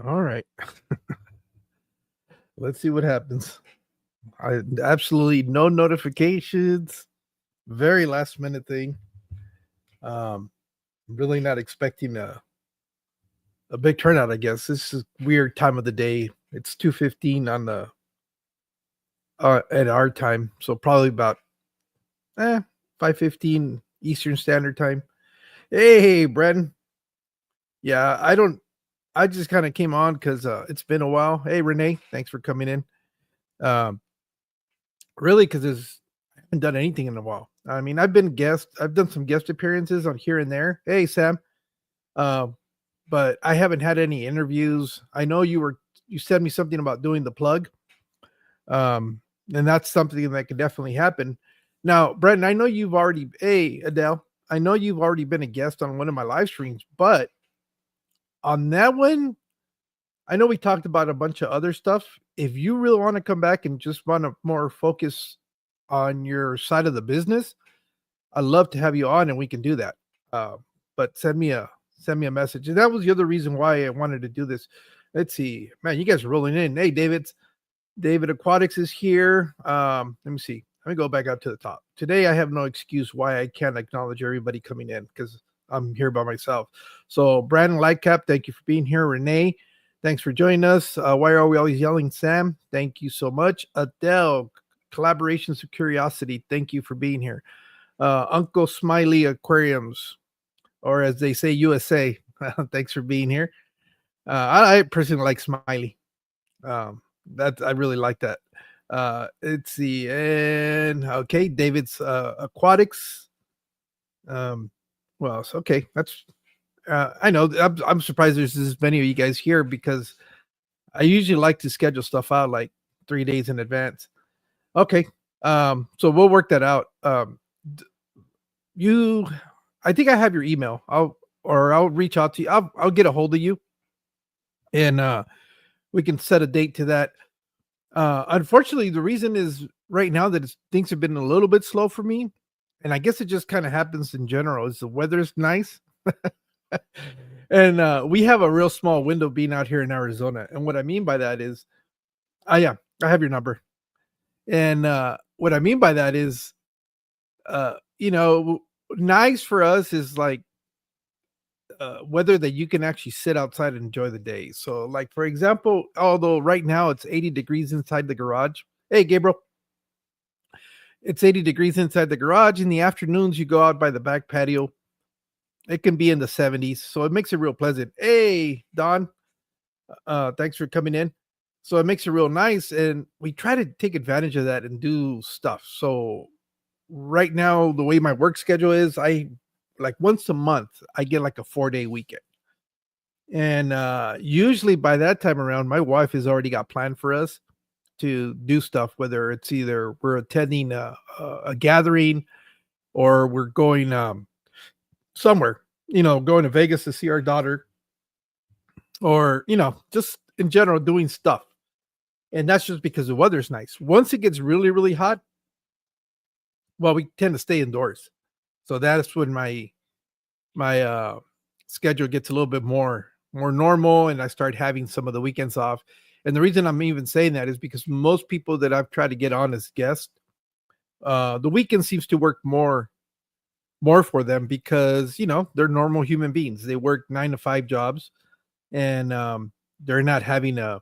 All right. Let's see what happens. I absolutely no notifications. Very last minute thing. Um, really not expecting a big turnout, I guess. This is weird time of the day. It's 2:15 on the at our time. So probably about 5:15 Eastern Standard Time. Hey, Brendan. Yeah, I just kind of came on because it's been a while. Hey, Renee, thanks for coming in. Um, really, because I haven't done anything in a while. I mean, I've done some guest appearances on here and there. Hey, Sam. Um, but I haven't had any interviews. I know you said me something about doing the plug. Um, and that's something that could definitely happen. Now, Brendan, I know you've already hey, Adele, I know you've already been a guest on one of my live streams, but on that one, I know we talked about a bunch of other stuff. If you really want to come back and just want to more focus on your side of the business, I'd love to have you on and we can do that. But send me a message. And that was the other reason why I wanted to do this. Let's see. Man, you guys are rolling in. Hey, David Aquatics is here. Let me see. Let me go back up to the top. Today I have no excuse why I can't acknowledge everybody coming in because I'm here by myself. So Brandon Lightcap, thank you for being here. Renee, thanks for joining us. Why are we always yelling, Sam? Thank you so much. Adele, Collaborations of Curiosity, thank you for being here. Uncle Smiley Aquariums, or as they say, USA. Thanks for being here. I personally like Smiley. That I really like that. Let's see, and okay, David's Aquatics. Um, well, okay, that's I know. I'm surprised there's this many of you guys here because I usually like to schedule stuff out like 3 days in advance. Okay, so we'll work that out. You, I think I have your email. I'll reach out to you. I'll get a hold of you, and we can set a date to that. Unfortunately, the reason is right now that things have been a little bit slow for me, and I guess it just kind of happens in general. Is the weather's nice, and we have a real small window being out here in Arizona. And what I mean by that is, yeah, I have your number, and what I mean by that is, you know, nice for us is like weather that you can actually sit outside and enjoy the day. So, like for example, although right now it's 80 degrees inside the garage. Hey, Gabriel, it's 80 degrees inside the garage. In the afternoons, you go out by the back patio. It can be in the 70s, so it makes it real pleasant. Hey, Don, thanks for coming in. So it makes it real nice, and we try to take advantage of that and do stuff. So right now, the way my work schedule is, I like once a month I get like a 4 day weekend. And usually by that time around, my wife has already got planned for us to do stuff, whether it's either we're attending a gathering or we're going somewhere, going to Vegas to see our daughter, or, just in general doing stuff. And that's just because the weather's nice. Once it gets really, really hot, well, we tend to stay indoors. So that's when my schedule gets a little bit more normal, and I start having some of the weekends off. And the reason I'm even saying that is because most people that I've tried to get on as guests, the weekend seems to work more for them because they're normal human beings. They work 9 to 5 jobs, and they're not having to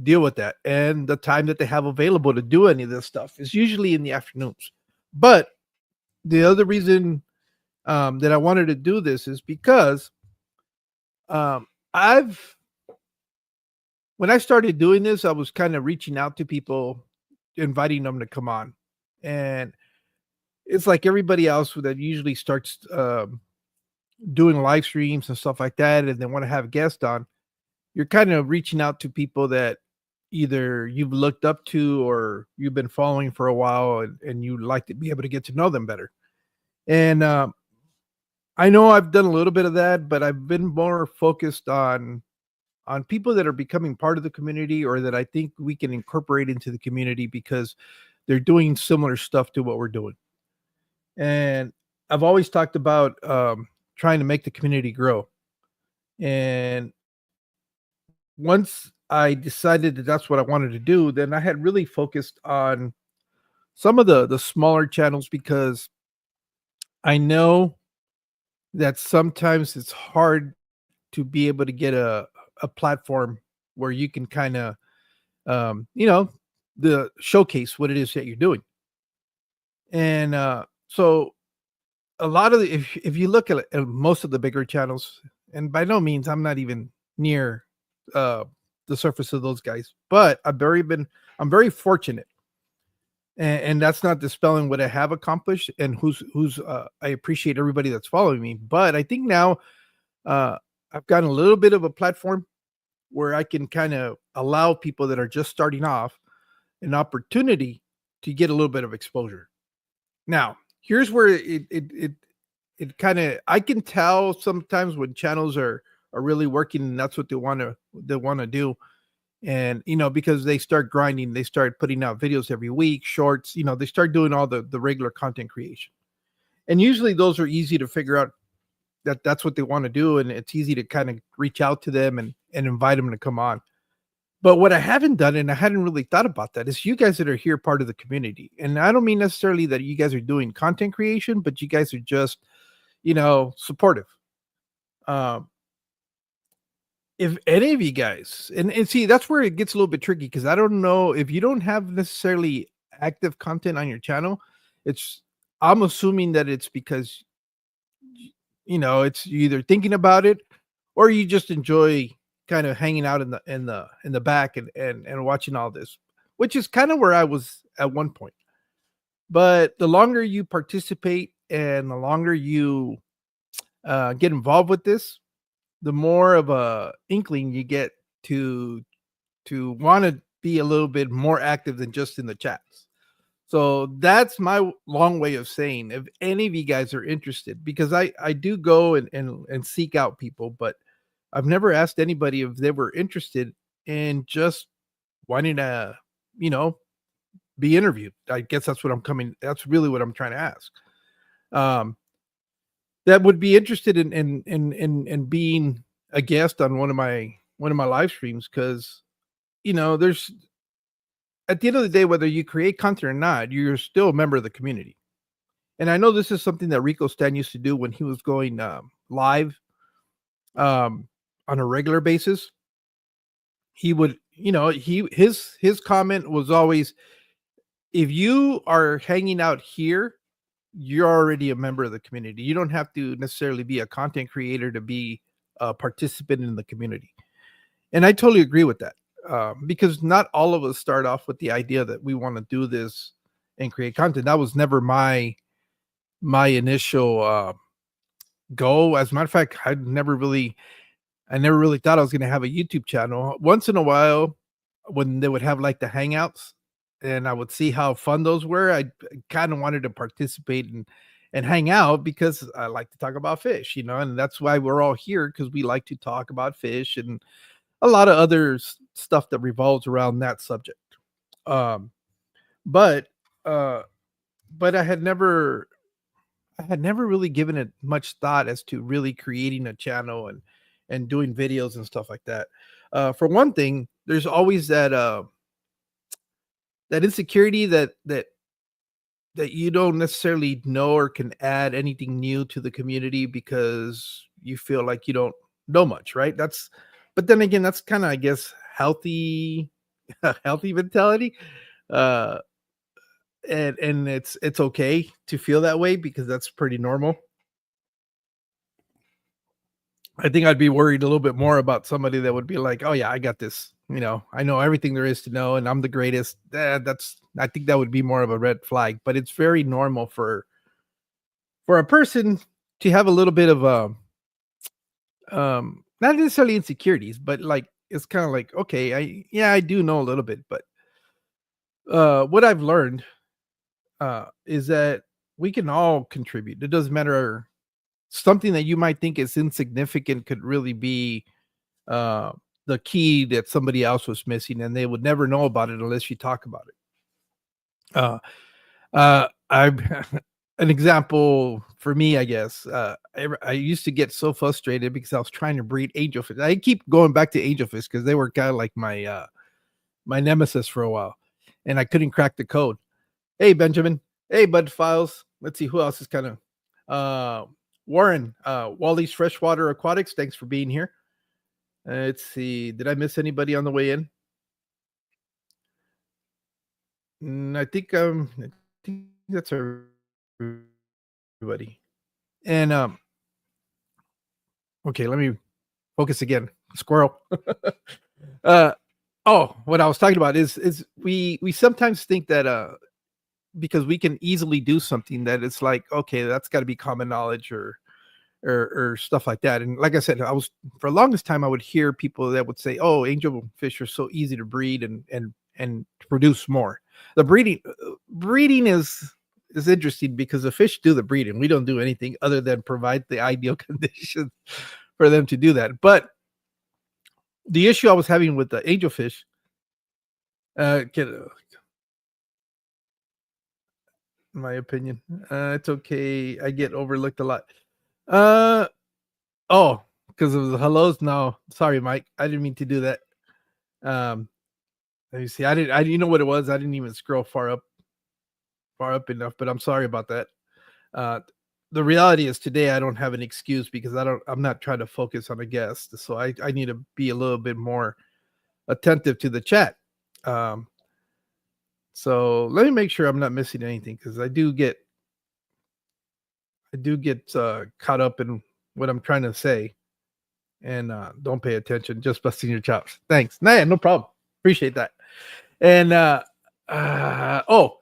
deal with that. And the time that they have available to do any of this stuff is usually in the afternoons. But the other reason that I wanted to do this is because I've when I started doing this, I was kind of reaching out to people, inviting them to come on, and it's like everybody else that usually starts doing live streams and stuff like that, and they want to have guests on. You're kind of reaching out to people that either you've looked up to or you've been following for a while, and you like to be able to get to know them better. And I know I've done a little bit of that, but I've been more focused on people that are becoming part of the community or that I think we can incorporate into the community because they're doing similar stuff to what we're doing. And I've always talked about trying to make the community grow. And once I decided that that's what I wanted to do, then I had really focused on some of the smaller channels because I know that sometimes it's hard to be able to get a platform where you can kind of you know, the showcase what it is that you're doing. And so a lot of the, if you look at most of the bigger channels, and by no means I'm not even near uh the surface of those guys, but I'm very fortunate, and that's not dispelling what I have accomplished and who's I appreciate everybody that's following me, but I think now uh I've gotten a little bit of a platform where I can kind of allow people that are just starting off an opportunity to get a little bit of exposure. Now, here's where it kind of I can tell sometimes when channels are really working and that's what they want to do. And because they start grinding, they start putting out videos every week, shorts, they start doing all the regular content creation. And usually those are easy to figure out that that's what they want to do, and it's easy to kind of reach out to them and invite them to come on. But what I haven't done, and I hadn't really thought about that, is you guys that are here part of the community. And I don't mean necessarily that you guys are doing content creation, but you guys are just, supportive. Um, if any of you guys, and see, that's where it gets a little bit tricky because I don't know if you don't have necessarily active content on your channel. It's I'm assuming that it's because it's you either thinking about it or you just enjoy kind of hanging out in the back and watching all this, which is kind of where I was at one point. But the longer you participate and the longer you get involved with this, the more of a inkling you get to want to be a little bit more active than just in the chats. So that's my long way of saying if any of you guys are interested, because I do go and seek out people, but I've never asked anybody if they were interested in just wanting to, you know, be interviewed. I guess that's really what I'm trying to ask. Um, that would be interested in being a guest on one of my live streams because there's at the end of the day, whether you create content or not, you're still a member of the community. And I know this is something that Rico Stan used to do when he was going live um, on a regular basis. He would, his comment was always, if you are hanging out here, you're already a member of the community. You don't have to necessarily be a content creator to be a participant in the community. And I totally agree with that, because not all of us start off with the idea that we want to do this and create content. That was never my initial goal. As a matter of fact, I never really thought I was going to have a YouTube channel. Once in a while, when they would have like the hangouts, and I would see how fun those were, I kind of wanted to participate and hang out because I like to talk about fish, and that's why we're all here because we like to talk about fish and a lot of other stuff that revolves around that subject. Um, but uh, but I had never really given it much thought as to really creating a channel and doing videos and stuff like that. For one thing, there's always that insecurity that you don't necessarily know or can add anything new to the community because you feel like you don't know much, right? But then again, that's kind of, I guess, healthy, healthy mentality. Uh, and it's okay to feel that way because that's pretty normal. I think I'd be worried a little bit more about somebody that would be like, "Oh yeah, I got this. I know everything there is to know, and I'm the greatest." I think that would be more of a red flag. But it's very normal for a person to have a little bit of not necessarily insecurities, but like it's kind of like, okay, I do know a little bit, but what I've learned is that we can all contribute. It doesn't matter. Something that you might think is insignificant could really be uh, the key that somebody else was missing, and they would never know about it unless you talk about it. Uh, I an example for me, I guess. I used to get so frustrated because I was trying to breed angelfish. I keep going back to angelfish because they were kind of like my nemesis for a while, and I couldn't crack the code. Hey, Benjamin. Hey, Bud Files. Let's see who else is kind of Warren, Wally's Freshwater Aquatics. Thanks for being here. Let's see. Did I miss anybody on the way in? I think that's everybody. And okay, let me focus again. Squirrel. uh what I was talking about is we sometimes think that because we can easily do something that it's like, okay, that's got to be common knowledge or stuff like that. And like I said, I was for the longest time I would hear people that would say, "Oh, angelfish are so easy to breed and to produce more." The breeding is interesting because the fish do the breeding. We don't do anything other than provide the ideal conditions for them to do that. But the issue I was having with the angelfish, get my opinion, it's okay. I get overlooked a lot. Uh, oh, because of the hellos. No, sorry, Mike. I didn't mean to do that. Um, let me see. I didn't. You know what it was. I didn't even scroll far up enough. But I'm sorry about that. Uh, the reality is today I don't have an excuse because I'm not trying to focus on a guest. So I need to be a little bit more attentive to the chat. Um, so let me make sure I'm not missing anything because I do get caught up in what I'm trying to say and don't pay attention, just busting your chops. Thanks. Nah, no problem. Appreciate that. And oh,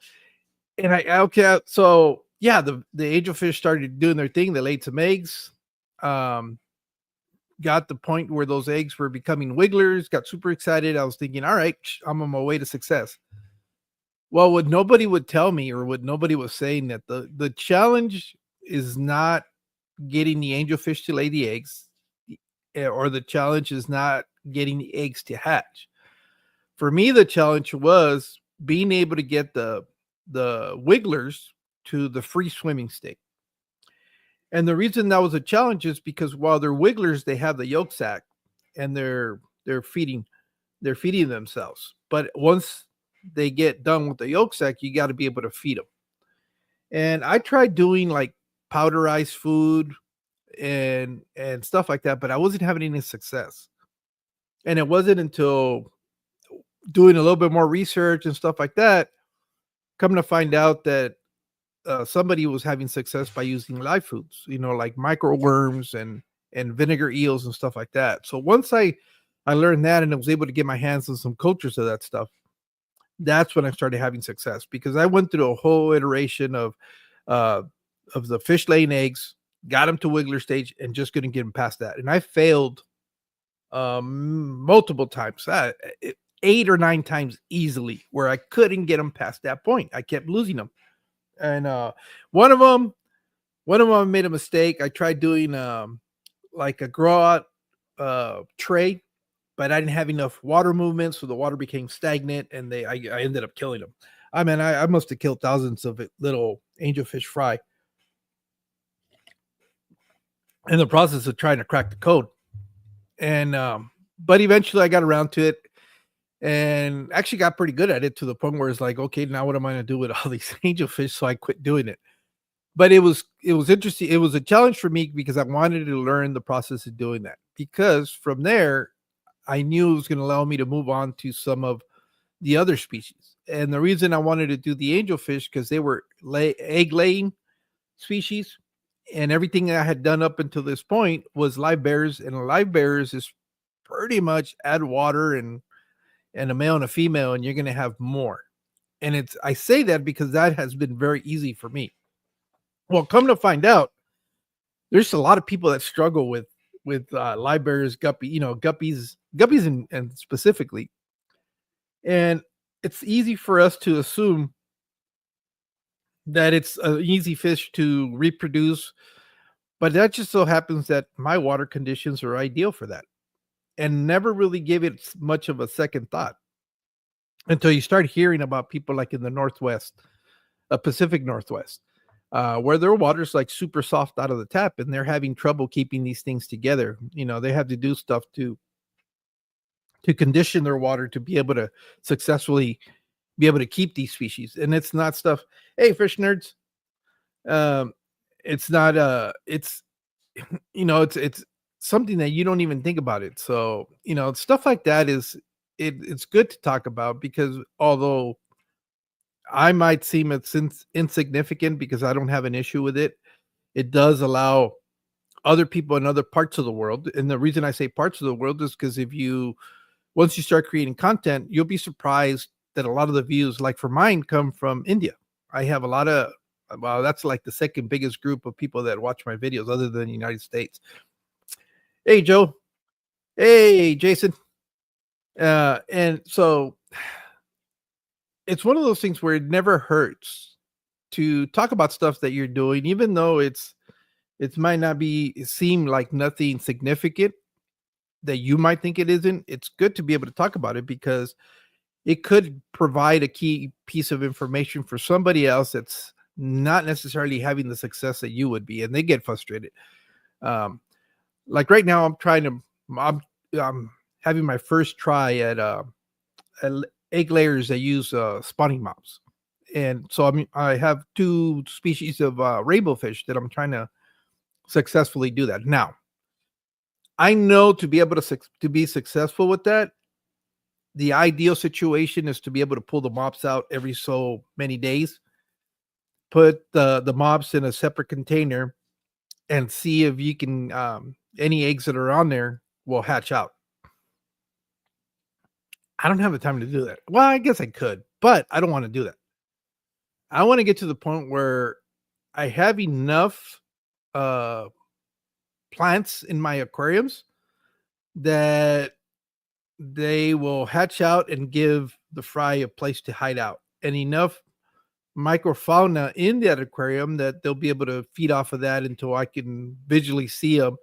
and okay, so yeah, the angelfish started doing their thing. They laid some eggs. Um, got the point where those eggs were becoming wigglers. Got super excited. I was thinking, all right, I'm on my way to success. Well, what nobody would tell me, or what nobody was saying, that the challenge is not getting the angelfish to lay the eggs, or the challenge is not getting the eggs to hatch. For me, the challenge was being able to get the wigglers to the free swimming state. And the reason that was a challenge is because while they're wigglers, they have the yolk sac and they're feeding themselves. But once they get done with the yolk sac, you got to be able to feed them. And I tried doing like powderized food and stuff like that, but I wasn't having any success. And it wasn't until doing a little bit more research and stuff like that, coming to find out that somebody was having success by using live foods, like microworms and vinegar eels and stuff like that. So once I learned that and I was able to get my hands on some cultures of that stuff, that's when I started having success because I went through a whole iteration uh, of the fish laying eggs, got them to wiggler stage, and just couldn't get them past that. And I failed multiple times, 8 or 9 times easily, where I couldn't get them past that point. I kept losing them, and one of them, made a mistake. I tried doing like a grow out tray, but I didn't have enough water movement, so the water became stagnant, and I ended up killing them. I must have killed thousands of little angelfish fry in the process of trying to crack the code. And but eventually I got around to it and actually got pretty good at it to the point where it's like, okay, now what am I going to do with all these angelfish? So I quit doing it. But it was interesting. It was a challenge for me because I wanted to learn the process of doing that. Because from there, I knew it was going to allow me to move on to some of the other species. And the reason I wanted to do the angelfish because they were egg laying species, and everything I had done up until this point was live bearers, and live bearers is pretty much add water and a male and a female, and you're going to have more. And I say that because that has been very easy for me. Well, come to find out, there's a lot of people that struggle with live bearers, guppies, and specifically, and it's easy for us to assume that it's an easy fish to reproduce, but that just so happens that my water conditions are ideal for that, and never really give it much of a second thought until you start hearing about people like in the Northwest, Pacific Northwest. where their water's like super soft out of the tap, and they're having trouble keeping these things together. They have to do stuff to condition their water to be able to successfully be able to keep these species. And it's not stuff. Hey, fish nerds. Um, it's not. It's it's something that you don't even think about it. So stuff like that it's good to talk about, because although I might seem it's insignificant because I don't have an issue with it, it does allow other people in other parts of the world. And the reason I say parts of the world is because if you once you start creating content, you'll be surprised that a lot of the views, like for mine, come from India. I have a lot of, well, that's like the second biggest group of people that watch my videos other than the United States. Hey, Joe. Hey, Jason. And so it's one of those things where it never hurts to talk about stuff that you're doing, even though it might not seem like nothing significant that you might think it isn't. It's good to be able to talk about it because it could provide a key piece of information for somebody else that's not necessarily having the success that you would be, and they get frustrated. Like right now, I'm having my first try at egg layers that use spawning mops, and so I have two species of rainbow fish that I'm trying to successfully do that. Now, I know to be able to be successful with that, the ideal situation is to be able to pull the mops out every so many days, put the mops in a separate container, and see if you can any eggs that are on there will hatch out. I don't have the time to do that. Well, I guess I could, but I don't want to do that. I want to get to the point where I have enough uh plants in my aquariums that they will hatch out and give the fry a place to hide out, and enough microfauna in that aquarium that they'll be able to feed off of that until I can visually see them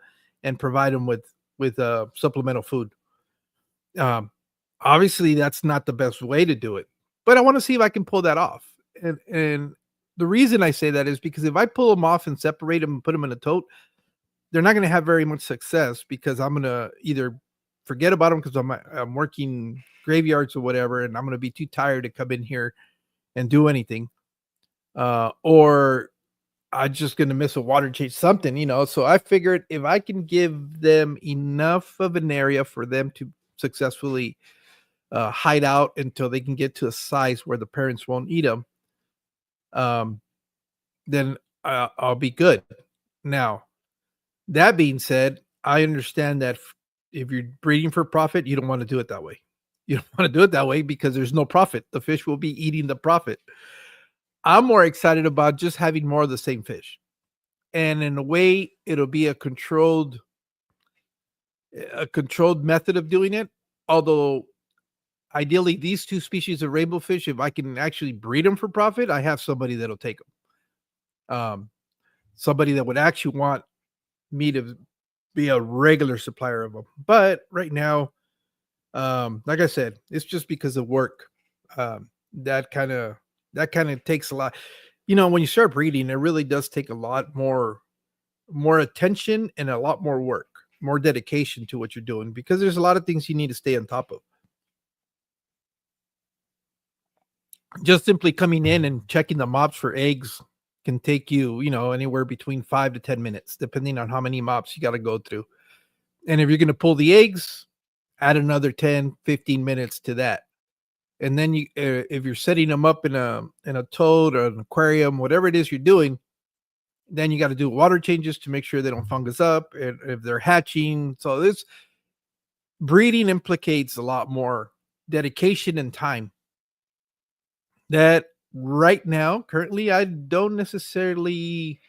and provide them with supplemental food. Um, Obviously, that's not the best way to do it, but I want to see if I can pull that off. And the reason I say that is because if I pull them off and separate them and put them in a tote, they're not going to have very much success because I'm going to either forget about them because I'm working graveyards or whatever, and I'm going to be too tired to come in here and do anything, or I'm just going to miss a water change, something. So I figured if I can give them enough of an area for them to successfully hide out until they can get to a size where the parents won't eat them, um, then I'll be good. Now, that being said, I understand that if you're breeding for profit, you don't want to do it that way. You don't want to do it that way because there's no profit. The fish will be eating the profit. I'm more excited about just having more of the same fish. And in a way, it'll be a controlled method of doing it. Although ideally, these two species of rainbow fish, if I can actually breed them for profit, I have somebody that'll take them. Somebody that would actually want me to be a regular supplier of them. But right now, like I said, it's just because of work. That kind of takes a lot. When you start breeding, it really does take a lot more attention and a lot more work, more dedication to what you're doing, because there's a lot of things you need to stay on top of. Just simply coming in and checking the mops for eggs can take you, anywhere between 5 to 10 minutes, depending on how many mops you got to go through. And if you're going to pull the eggs, add another 10, 15 minutes to that. And then if you're setting them up in a toad or an aquarium, whatever it is you're doing, then you got to do water changes to make sure they don't fungus up, and if they're hatching. So this breeding implicates a lot more dedication and time that right now, currently, I don't necessarily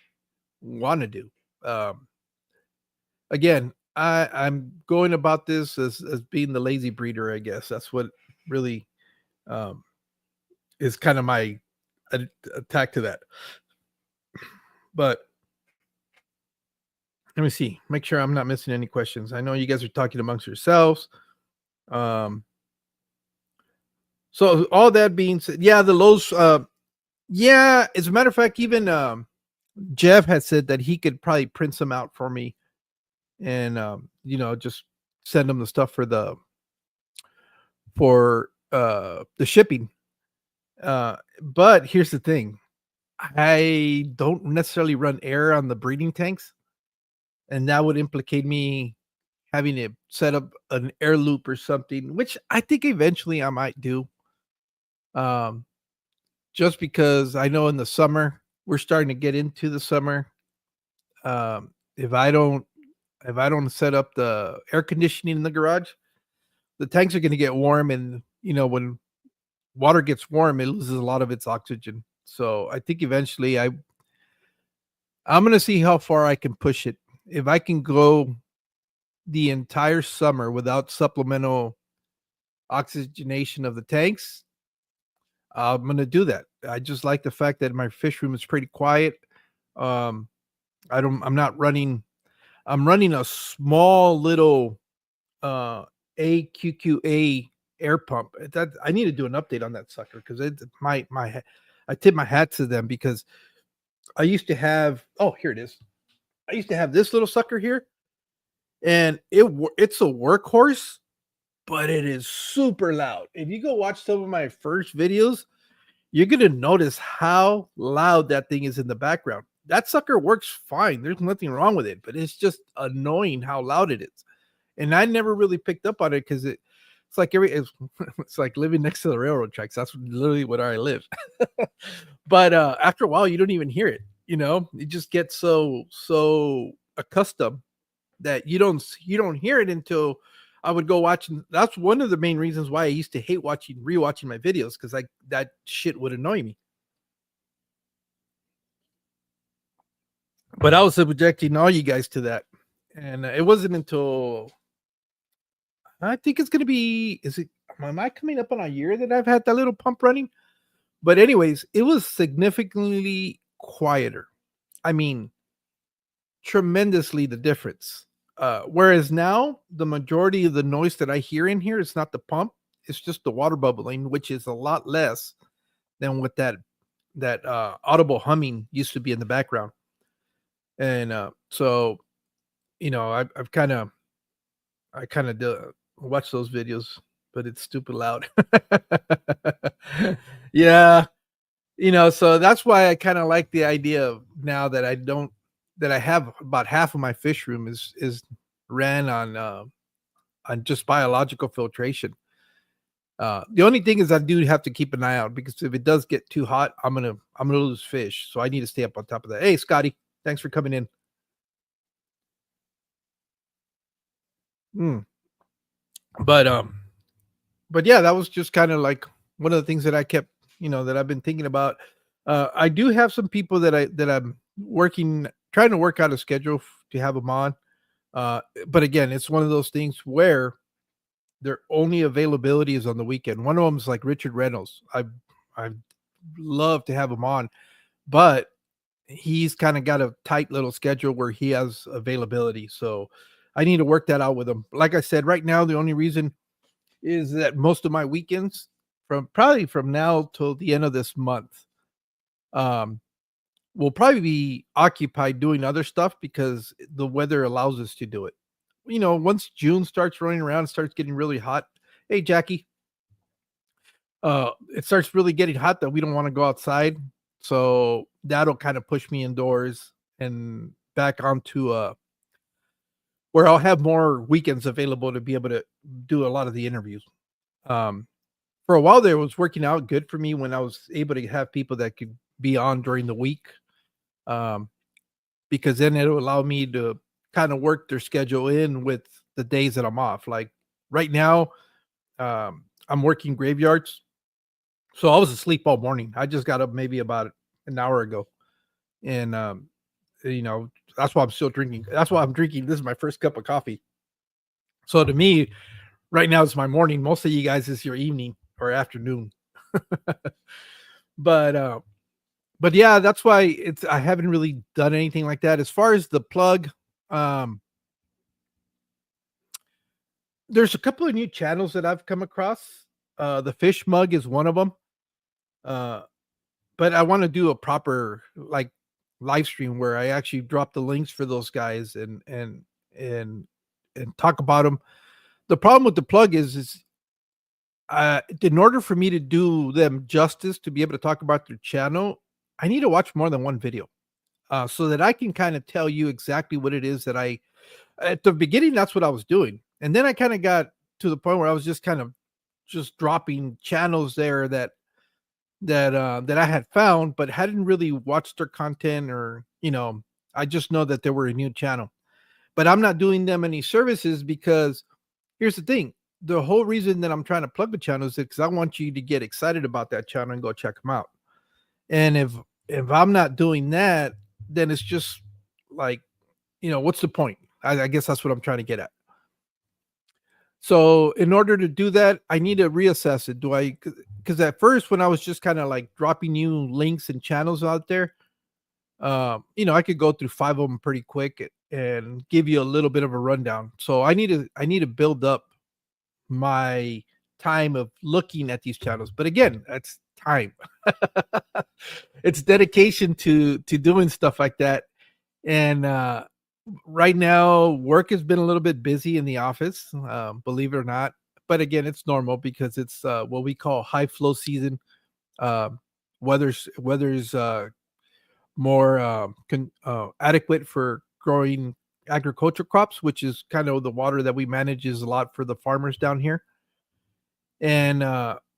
want to do. Um, Again, I'm going about this as being the lazy breeder, I guess. That's what really um, is kind of my attack to that. But let me see, make sure I'm not missing any questions. I know you guys are talking amongst yourselves. Um, so all that being said, yeah, the lows, yeah, as a matter of fact, even Jeff had said that he could probably print some out for me and just send them the stuff for the shipping. But here's the thing. I don't necessarily run air on the breeding tanks, and that would implicate me having to set up an air loop or something, which I think eventually I might do. Um, just because I know in the summer we're starting to get into the summer. If I don't set up the air conditioning in the garage, the tanks are going to get warm, and when water gets warm, it loses a lot of its oxygen. So I think eventually I'm going to see how far I can push it. If I can go the entire summer without supplemental oxygenation of the tanks, I'm going to do that. I just like the fact that my fish room is pretty quiet. Um, I'm running a small little AQQA air pump. That I need to do an update on that sucker because I tip my hat to them because I used to have. Oh, here it is. I used to have this little sucker here, and it's a workhorse, but it is super loud. If you go watch some of my first videos, you're gonna notice how loud that thing is in the background. That sucker works fine. There's nothing wrong with it, but it's just annoying how loud it is. And I never really picked up on it because it's like it's like living next to the railroad tracks. That's literally where I live. But after a while, you don't even hear it. You just get so accustomed that you don't hear it until I would go watching. That's one of the main reasons why I used to hate rewatching my videos because that shit would annoy me. But I was subjecting all you guys to that, and it wasn't until I think it's gonna be. Is it? Am I coming up on a year that I've had that little pump running? But anyways, it was significantly quieter. I mean, tremendously the difference. Whereas now, the majority of the noise that I hear in here is not the pump; it's just the water bubbling, which is a lot less than what that audible humming used to be in the background. And so, I've I kind of watch those videos, but it's stupid loud. Yeah, so that's why I kind of like the idea of now that I have about half of my fish room is ran on just biological filtration. The only thing is I do have to keep an eye out because if it does get too hot, I'm gonna lose fish. So I need to stay up on top of that. Hey, Scotty, thanks for coming in. Mm. But but yeah, that was just kind of like one of the things that I kept, that I've been thinking about. I do have some people that I'm working, trying to work out a schedule to have them on. But again, it's one of those things where their only availability is on the weekend. One of them is like Richard Reynolds. I love to have him on, but he's kind of got a tight little schedule where he has availability. So I need to work that out with him. Like I said, right now the only reason is that most of my weekends from now till the end of this month um will probably be occupied doing other stuff because the weather allows us to do it. Once June starts running around, starts getting really hot. Hey Jackie, it starts really getting hot that we don't want to go outside. So that'll kind of push me indoors and back onto where I'll have more weekends available to be able to do a lot of the interviews. Um for a while there, it was working out good for me when I was able to have people that could be on during the week, um, because then it'll allow me to kind of work their schedule in with the days that I'm off. Like right now, I'm working graveyards, so I was asleep all morning. I just got up maybe about an hour ago, and you know that's why I'm still drinking. That's why I'm drinking. This is my first cup of coffee. So to me, right now it's my morning. Most of you guys is your evening or afternoon. But but yeah, that's why I haven't really done anything like that. As far as the plug, um, there's a couple of new channels that I've come across. The Fish Mug is one of them. Uh, but I want to do a proper like live stream where I actually drop the links for those guys and and talk about them. The problem with the plug is in order for me to do them justice to be able to talk about their channel, I need to watch more than one video, so that I can kind of tell you exactly what it is that I at the beginning, that's what I was doing. And then I kind of got to the point where I was just kind of just dropping channels there that I had found, but hadn't really watched their content or, I just know that they were a new channel. But I'm not doing them any services because here's the thing. The whole reason that I'm trying to plug the channel is because I want you to get excited about that channel and go check them out. And if I'm not doing that, then it's just like, what's the point? I guess that's what I'm trying to get at. So in order to do that, I need to reassess it. Do I? Because at first, when I was just kind of like dropping you links and channels out there, I could go through 5 of them pretty quick and give you a little bit of a rundown. So I need to build up my time of looking at these channels. But again, that's time. It's dedication to doing stuff like that. And right now, work has been a little bit busy in the office, believe it or not. But again, it's normal because it's what we call high flow season. Um, weather's more adequate for growing agriculture crops, which is kind of the water that we manage is a lot for the farmers down here. And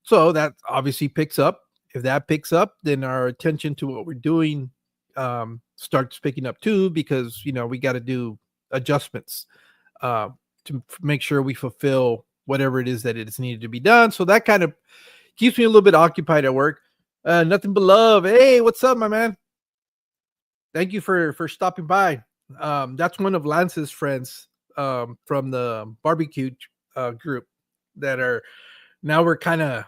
so that obviously picks up. If that picks up, then our attention to what we're doing starts picking up too, because we got to do adjustments uh, to make sure we fulfill whatever it is that it is needed to be done. So that kind of keeps me a little bit occupied at work. Nothing but love. Hey, what's up, my man? Thank you for stopping by. That's one of Lance's friends from the barbecue group that are now we're kind of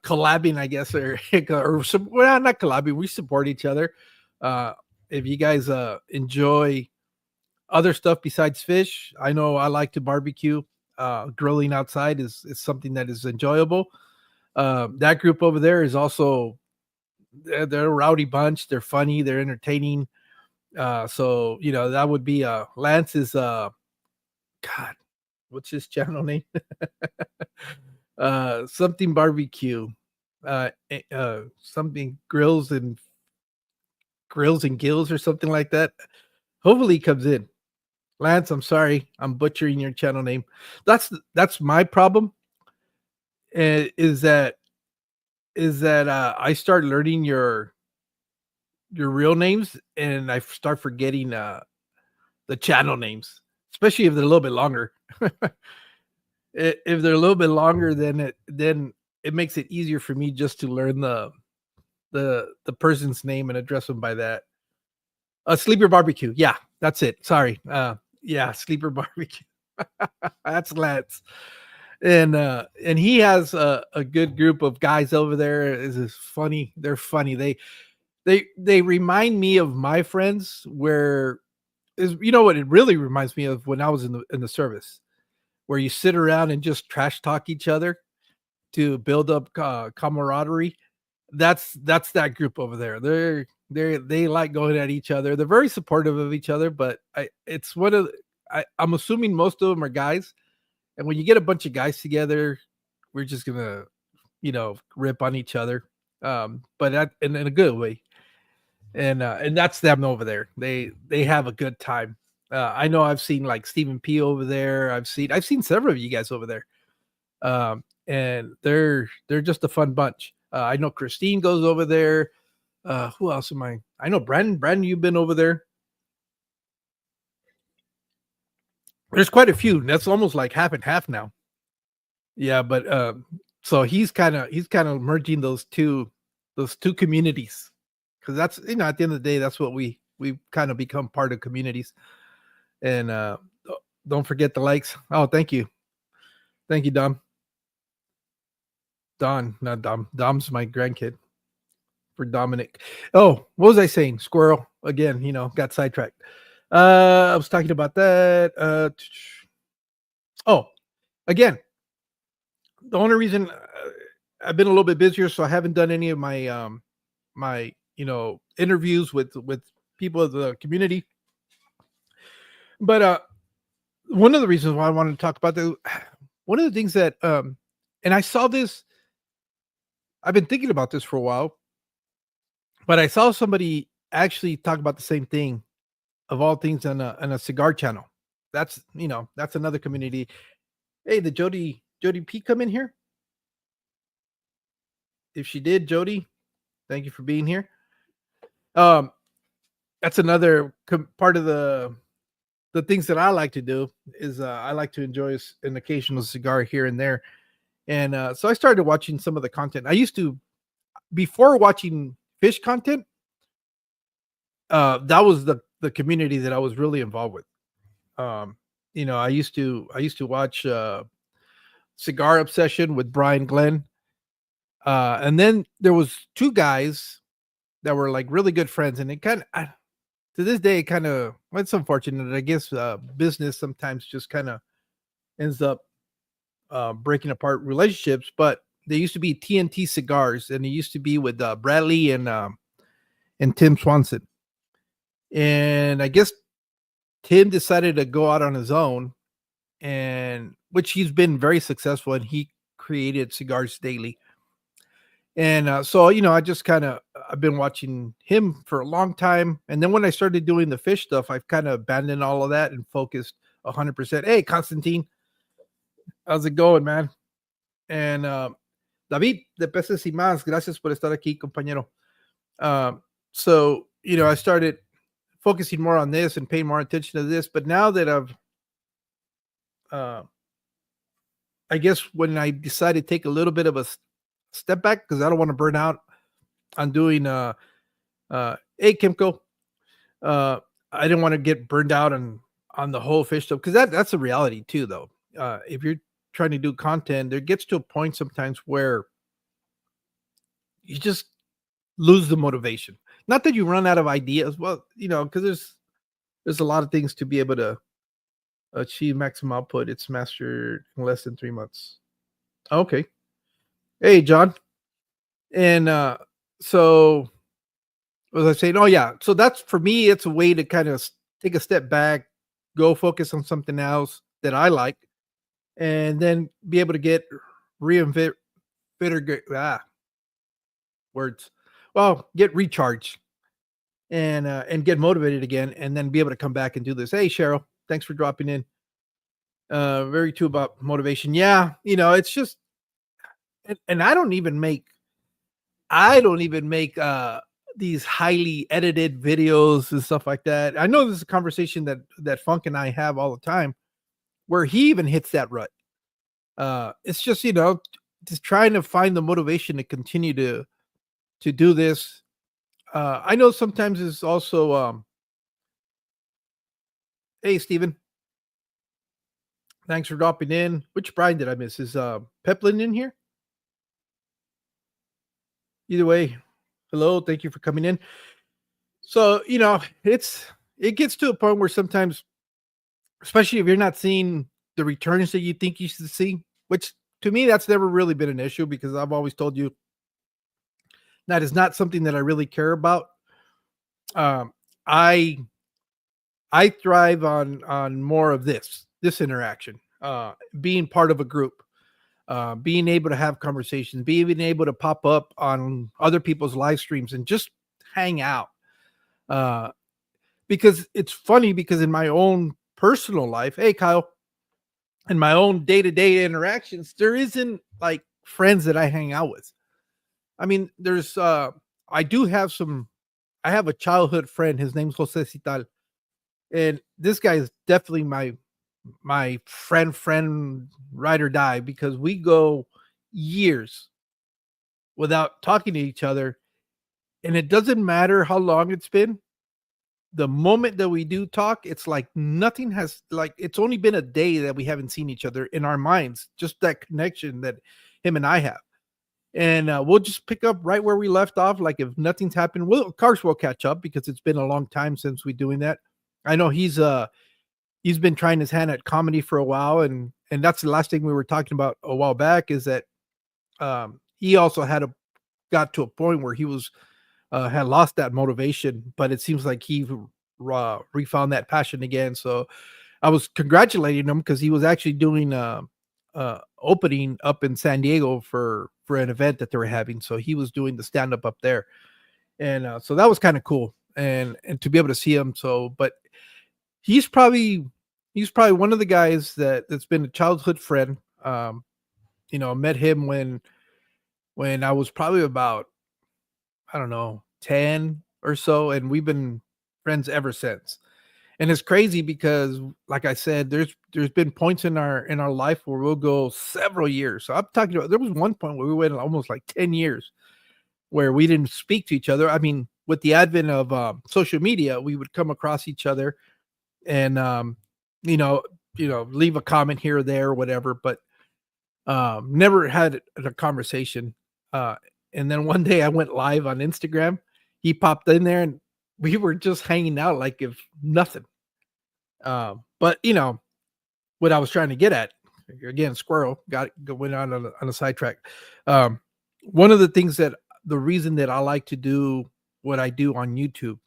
collabing, I guess, well, not collabing. We support each other. Uh, if you guys enjoy other stuff besides fish, I know I like to barbecue. Grilling outside is something that is enjoyable. That group over there is also they're a rowdy bunch. They're funny. They're entertaining. So that would be Lance's. God, what's his channel name? Something barbecue. Something grills and gills or something like that. Hopefully he comes in. Lance, I'm sorry, I'm butchering your channel name. That's my problem. Is that I start learning your real names and I start forgetting the channel names, especially if they're a little bit longer. If they're a little bit longer, then it makes it easier for me just to learn the person's name and address them by that. Sleeper barbecue. Yeah, that's it. Sorry. Yeah, sleeper barbecue. That's Lance. And he has a good group of guys over there. Is funny. They're funny. They remind me of my friends where is what it really reminds me of when I was in the service, where you sit around and just trash talk each other to build up camaraderie. That's that group over there. They like going at each other. They're very supportive of each other, but it's one of I'm assuming most of them are guys. And when you get a bunch of guys together, we're just gonna rip on each other, but in a good way. And that's them over there. They have a good time. I know I've seen like Stephen P over there. I've seen several of you guys over there. And they're just a fun bunch. I know Christine goes over there. Who else am I? I know Brandon. Brandon, you've been over there. There's quite a few. That's almost like half and half now. Yeah, but so he's kind of merging those two communities, because that's at the end of the day that's what we kind of become part of communities. And don't forget the likes. Oh, thank you, Don, not Dom. Dom's my grandkid for Dominic. Oh, what was I saying? Squirrel again. Got sidetracked. I was talking about that. Oh, again, the only reason I've been a little bit busier, so I haven't done any of my interviews with people of the community. But one of the reasons why I wanted to talk about the one of the things that and I saw this, I've been thinking about this for a while, but I saw somebody actually talk about the same thing of all things on a cigar channel. That's that's another community. Hey, did Jody P come in here? If she did, Jody, thank you for being here. Um, that's another part of the things that I like to do is I like to enjoy an occasional cigar here and there. And so I started watching some of the content. I used to, before watching fish content, that was the community that I was really involved with. Um, I used to watch Cigar Obsession with Brian Glenn. And then there was two guys that were like really good friends, and it kind of to this day, kind of, well, it's unfortunate. I guess business sometimes just kind of ends up breaking apart relationships. But they used to be TNT Cigars, and it used to be with Bradley and Tim Swanson. And I guess Tim decided to go out on his own, and which he's been very successful, and he created Cigars Daily. And so, I just kind of I've been watching him for a long time. And then when I started doing the fish stuff, I've kind of abandoned all of that and focused 100%. Hey, Constantine, how's it going, man? And David, de Peces y Más, gracias por estar aquí, compañero. So, I started focusing more on this and paying more attention to this. But now that I guess when I decided to take a little bit of a step back, because I don't want to burn out on doing hey, Kimco, I didn't want to get burned out on the whole fish stuff, because that's a reality too, though. If you're trying to do content, there gets to a point sometimes where you just lose the motivation. Not that you run out of ideas, well, because there's a lot of things to be able to achieve maximum output. It's mastered in less than 3 months. Okay. Hey, John. And so was I saying, oh yeah, so that's, for me, it's a way to kind of take a step back, go focus on something else that I like, and then be able to get reinvent words. Well, get recharged and get motivated again, and then be able to come back and do this. Hey, Cheryl, thanks for dropping in. Very true about motivation. Yeah, it's just, and I don't even make these highly edited videos and stuff like that. I know this is a conversation that Funk and I have all the time, where he even hits that rut. It's just, just trying to find the motivation to continue to do this. I know sometimes it's also hey, Steven, thanks for dropping in. Which Brian did I miss? Is Peplin in here? Either way, hello, thank you for coming in. So, it gets to a point where sometimes, especially if you're not seeing the returns that you think you should see, which to me, that's never really been an issue, because I've always told you that is not something that I really care about. Um, I I thrive on more of this interaction, being part of a group, being able to have conversations, being able to pop up on other people's live streams and just hang out. Uh, because it's funny, because in my own personal life, hey, Kyle, in my own day-to-day interactions, there isn't like friends that I hang out with. I mean, I do have I have a childhood friend. His name's Jose Cital. And this guy is definitely my friend, ride or die, because we go years without talking to each other. And it doesn't matter how long it's been. The moment that we do talk, it's like nothing has, like, it's only been a day that we haven't seen each other in our minds, just that connection that him and I have. And we'll just pick up right where we left off. Like, if nothing's happened, of course we'll catch up, because it's been a long time since we doing that. I know he's been trying his hand at comedy for a while, and that's the last thing we were talking about a while back, is that he also got to a point where he was had lost that motivation, but it seems like he refound that passion again. So I was congratulating him because he was actually doing opening up in San Diego for an event that they were having. So he was doing the stand up there, and so that was kind of cool, and to be able to see him. So, but he's probably he's probably one of the guys that's been a childhood friend. Met him when I was probably about, I don't know, 10 or so, and we've been friends ever since. And it's crazy because, like I said, there's been points in our life where we'll go several years. So I'm talking about, there was one point where we went almost like 10 years where we didn't speak to each other. I mean, with the advent of social media, we would come across each other and you know, leave a comment here or there or whatever, but never had a conversation. Uh, and then one day I went live on Instagram. He popped in there and we were just hanging out like if nothing. But what I was trying to get at, again, squirrel went on a sidetrack. Um, One of the things that the reason that I like to do what I do on YouTube,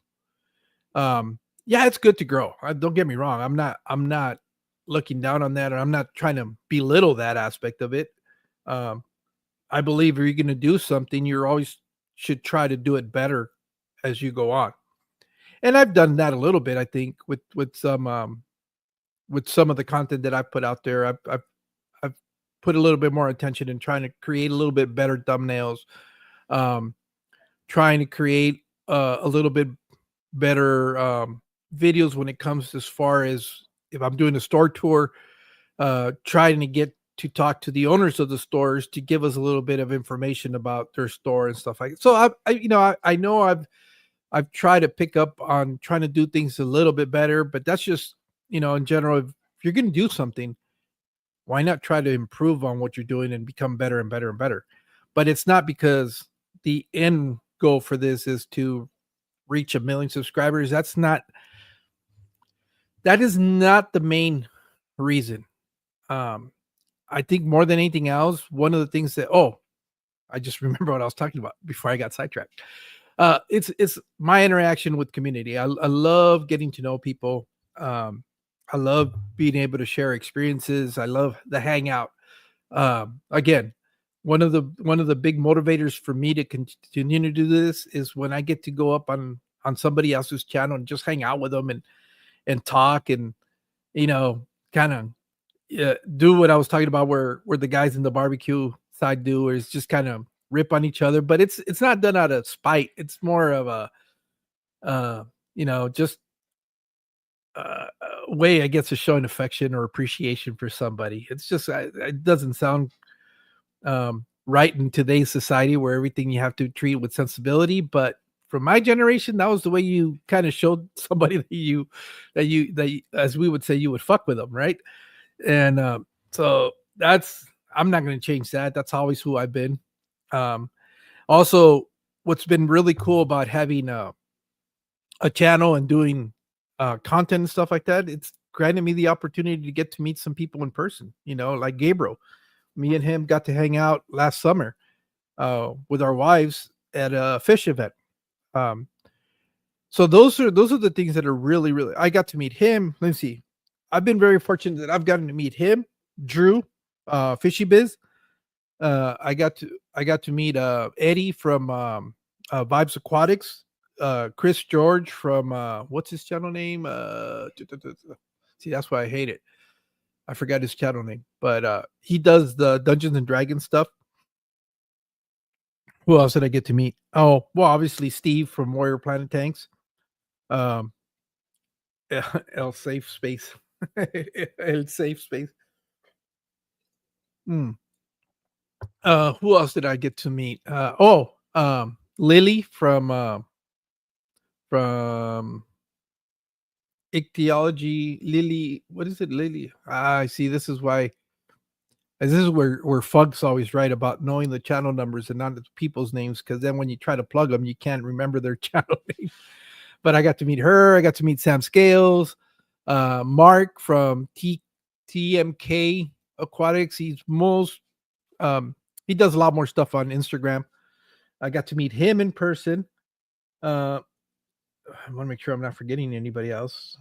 yeah, it's good to grow. Don't get me wrong. I'm not looking down on that, or I'm not trying to belittle that aspect of it. Um, I believe if you're going to do something, you're always should try to do it better as you go on. And I've done that a little bit, I think, with some of the content that I put out there. I've put a little bit more attention in trying to create a little bit better thumbnails, um, trying to create a little bit better videos when it comes as far as if I'm doing a store tour, trying to get to talk to the owners of the stores to give us a little bit of information about their store and stuff like that. So I know I've tried to pick up on trying to do things a little bit better, but that's just, in general, if you're going to do something, why not try to improve on what you're doing and become better and better and better? But it's not because the end goal for this is to reach 1 million subscribers. That is not the main reason. Um, I think more than anything else, one of the things that, I just remember what I was talking about before I got sidetracked. It's my interaction with community. I love getting to know people. I love being able to share experiences. I love the hangout. Again, one of the big motivators for me to continue to do this is when I get to go up on somebody else's channel and just hang out with them and talk and kind of do what I was talking about where the guys in the barbecue side do, is just kind of rip on each other, but it's not done out of spite. It's more of a just way, I guess, of showing affection or appreciation for somebody. It's just it doesn't sound right in today's society where everything you have to treat with sensibility, but from my generation, that was the way you kind of showed somebody as we would say, you would fuck with them, right? And so I'm not going to change that. That's always who I've been. Um, Also, what's been really cool about having a channel and doing content and stuff like that, it's granted me the opportunity to get to meet some people in person. Like Gabriel, me and him got to hang out last summer with our wives at a fish event. Um, so those are the things that are really, really. I got to meet him. Let me see. I've been very fortunate that I've gotten to meet him, Drew, Fishy Biz. I got to meet Eddie from Vibes Aquatics, Chris George from what's his channel name? See, that's why I hate it. I forgot his channel name, but he does the Dungeons and Dragons stuff. Who else did I get to meet? Oh, well, obviously Steve from Warrior Planet Tanks. Um, El Safe Space, El Safe Space. Hmm. Who else did I get to meet? Lily from ichthyology. Lily, what is it? Lily. I see. This is where Funk's always right about knowing the channel numbers and not the people's names, because then when you try to plug them, you can't remember their channel name. But I got to meet her. I got to meet Sam Scales, Mark from TMK Aquatics. Um, he does a lot more stuff on Instagram. I got to meet him in person. Uh, I want to make sure I'm not forgetting anybody else.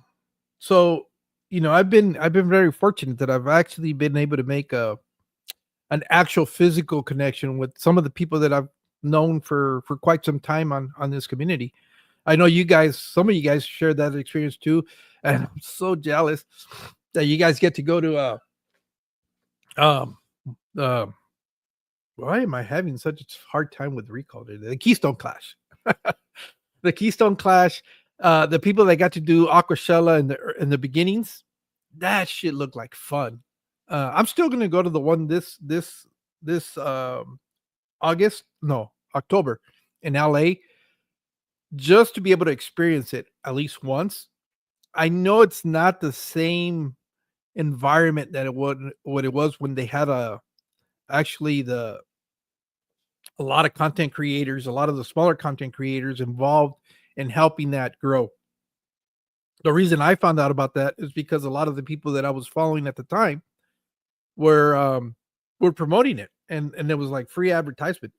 So, I've been very fortunate that I've actually been able to make a an actual physical connection with some of the people that I've known for quite some time on this community. I know you guys, some of you guys shared that experience too, and I'm so jealous that you guys get to go to um uh why am I having such a hard time with recall today? The Keystone Clash. The Keystone Clash, the people that got to do Aquashella in the beginnings, that shit looked like fun. I'm still gonna go to the one this August, no, October in LA just to be able to experience it at least once. I know it's not the same environment that it would what it was when they had actually the a lot of content creators, a lot of the smaller content creators involved in helping that grow. The reason I found out about that is because a lot of the people that I was following at the time were were promoting it, and it was like free advertisement.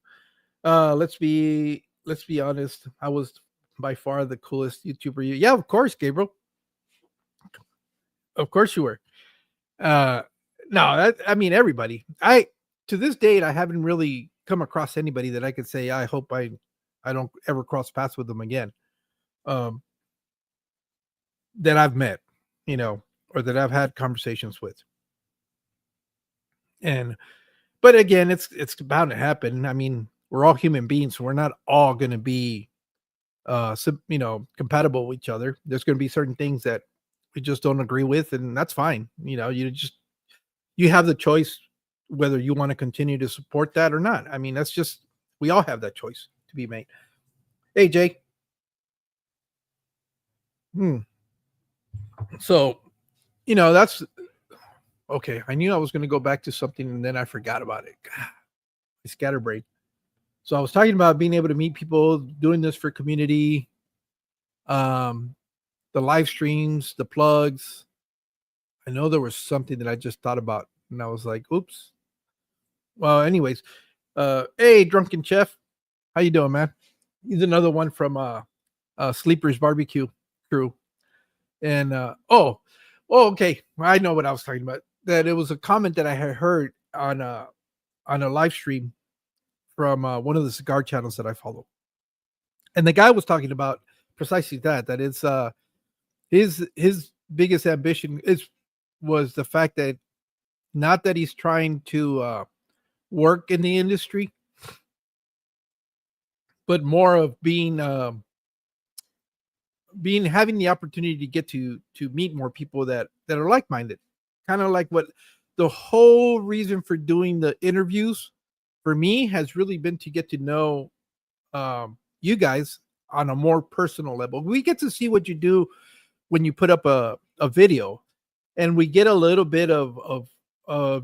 Let's be honest. I was by far the coolest YouTuber. Yeah, of course, Gabriel. Of course you were. Uh, no, I mean everybody. I to this date I haven't really come across anybody that I could say I hope I don't ever cross paths with them again. Um, that I've met, you know, or that I've had conversations with. And but again, it's bound to happen. I mean, we're all human beings, so we're not all going to be compatible with each other. There's going to be certain things that we just don't agree with, and that's fine. You have the choice whether you want to continue to support that or not. I mean, that's just we all have that choice to be made. Hey, Jay. Hmm. So, that's okay. I knew I was going to go back to something and then I forgot about it. God, I scatterbrained. So I was talking about being able to meet people, doing this for community, um, the live streams, the plugs. I know there was something that I just thought about, and I was like, "Oops." Well, anyways, hey, Drunken Chef, how you doing, man? He's another one from Sleepers Barbecue crew, and okay, I know what I was talking about. That it was a comment that I had heard on a live stream from one of the cigar channels that I follow, and the guy was talking about precisely that. That it's his biggest ambition is was the fact that not that he's trying to work in the industry, but more of being having the opportunity to get to meet more people that are like minded, kind of like what the whole reason for doing the interviews for me has really been to get to know you guys on a more personal level. We get to see what you do when you put up a video, and we get a little bit of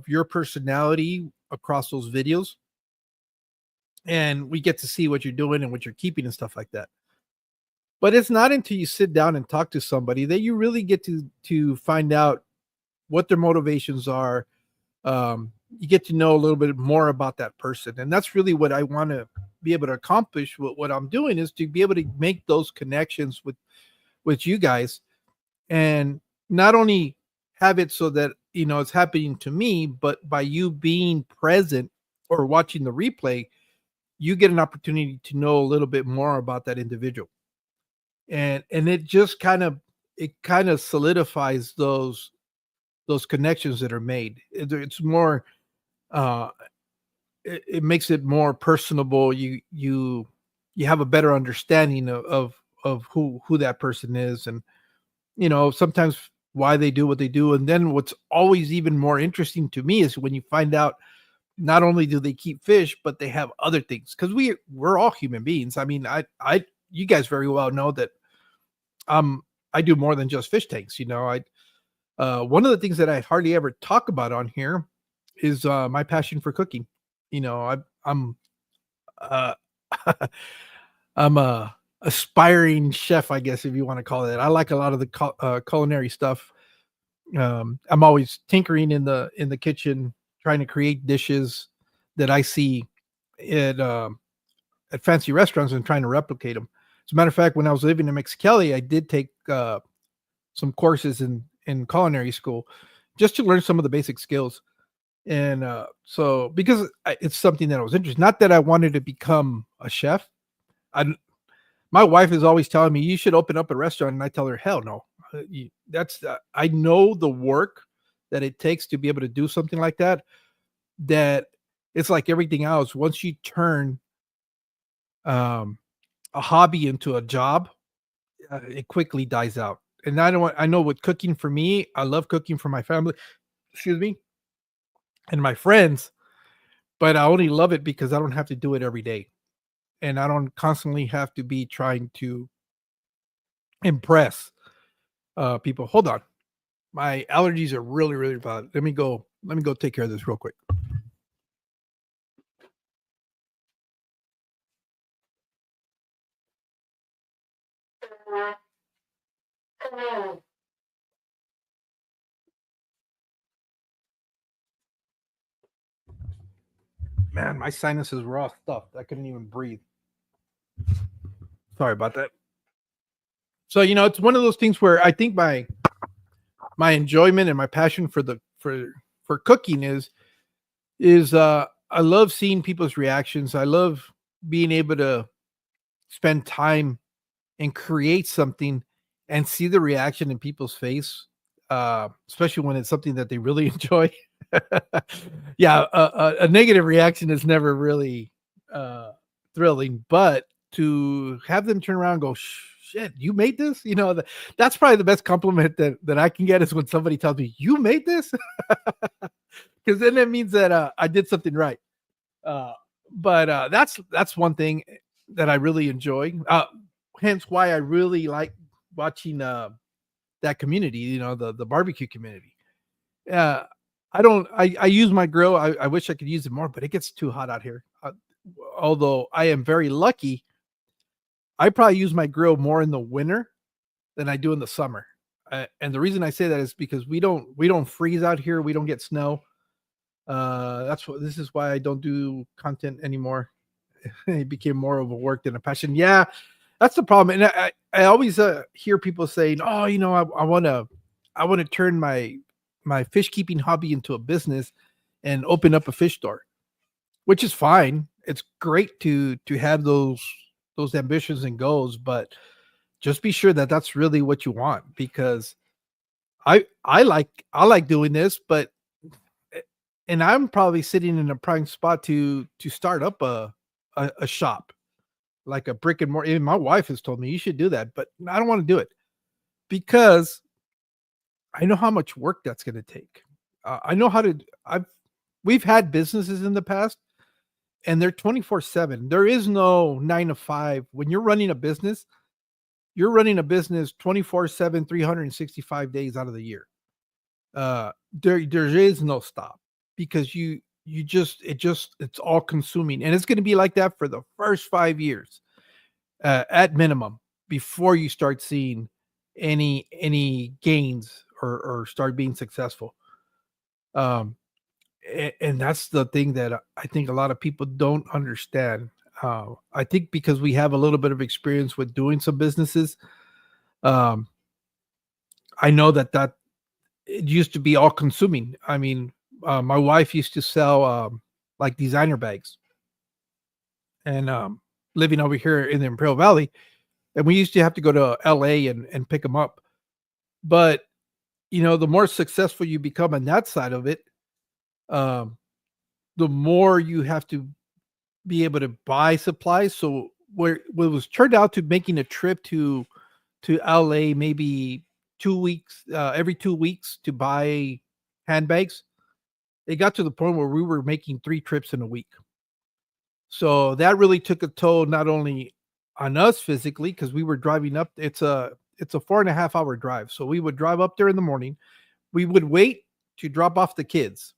your personality across those videos, and we get to see what you're doing and what you're keeping and stuff like that. But it's not until you sit down and talk to somebody that you really get to find out what their motivations are. You get to know a little bit more about that person, and that's really what I want to be able to accomplish. What I'm doing is to be able to make those connections with you guys, and not only have it so that it's happening to me, but by you being present or watching the replay, you get an opportunity to know a little bit more about that individual, and it kind of solidifies those connections that are made. It's more uh it makes it more personable. You have a better understanding of who that person is, and sometimes why they do what they do. And then what's always even more interesting to me is when you find out not only do they keep fish, but they have other things, because we're all human beings. I mean, I you guys very well know that I do more than just fish tanks. I one of the things that I hardly ever talk about on here is my passion for cooking. I'm uh I'm a aspiring chef, I guess, if you want to call it. I like a lot of the culinary stuff. I'm always tinkering in the kitchen, trying to create dishes that I see at fancy restaurants and trying to replicate them. As a matter of fact, when I was living in Mexicali, I did take some courses in culinary school just to learn some of the basic skills. And so because it's something that I was interested, not that I wanted to become a chef. I My wife is always telling me you should open up a restaurant, and I tell her, hell no. That's I know the work that it takes to be able to do something like that. That it's like everything else. Once you turn um, a hobby into a job, it quickly dies out. And I don't want. I know with cooking for me, I love cooking for my family. Excuse me, and my friends, but I only love it because I don't have to do it every day, and I don't constantly have to be trying to impress people. Hold on. My allergies are really, really bad. Let me go take care of this real quick. Man, my sinuses were all stuffed. I couldn't even breathe. Sorry about that. So, it's one of those things where I think my enjoyment and my passion for cooking is I love seeing people's reactions. I love being able to spend time and create something and see the reaction in people's face, especially when it's something that they really enjoy. Yeah, a negative reaction is never really thrilling, but to have them turn around and go, "Shit, you made this?" That's probably the best compliment that I can get is when somebody tells me, "You made this," because then it means that I did something right. Uh, but that's one thing that I really enjoy. Hence why I really like watching that community. The barbecue community. Uh, I use my grill. I wish I could use it more, but it gets too hot out here. Although I am very lucky, I probably use my grill more in the winter than I do in the summer. And the reason I say that is because we don't freeze out here. We don't get snow. This is why I don't do content anymore. It became more of a work than a passion. Yeah, that's the problem. And I always hear people saying, "Oh, I want to turn my fish keeping hobby into a business and open up a fish store," which is fine. It's great to have those ambitions and goals, but just be sure that that's really what you want because I like doing this, but eh, and I'm probably sitting in a prime spot to start up a shop like a brick and mortar. Even my wife has told me you should do that, but I don't want to do it because I know how much work that's going to take. I know how to. I've We've had businesses in the past, and they're 24/7. There is no 9 to 5. When you're running a business 24/7, 365 days out of the year. There is no stop because it's all consuming, and it's going to be like that for the first 5 years at minimum before you start seeing any gains or start being successful. Um, and that's the thing that I think a lot of people don't understand. I think because we have a little bit of experience with doing some businesses, um, I know that it used to be all consuming. I mean, my wife used to sell like designer bags, and living over here in the Imperial Valley, and we used to have to go to LA and pick them up. But the more successful you become on that side of it, um, the more you have to be able to buy supplies. So where what was turned out to making a trip to LA maybe 2 weeks every 2 weeks to buy handbags, it got to the point where we were making 3 trips in a week. So that really took a toll not only on us physically because we were driving up. It's a 4.5 hour drive. So we would drive up there in the morning. We would wait to drop off the kids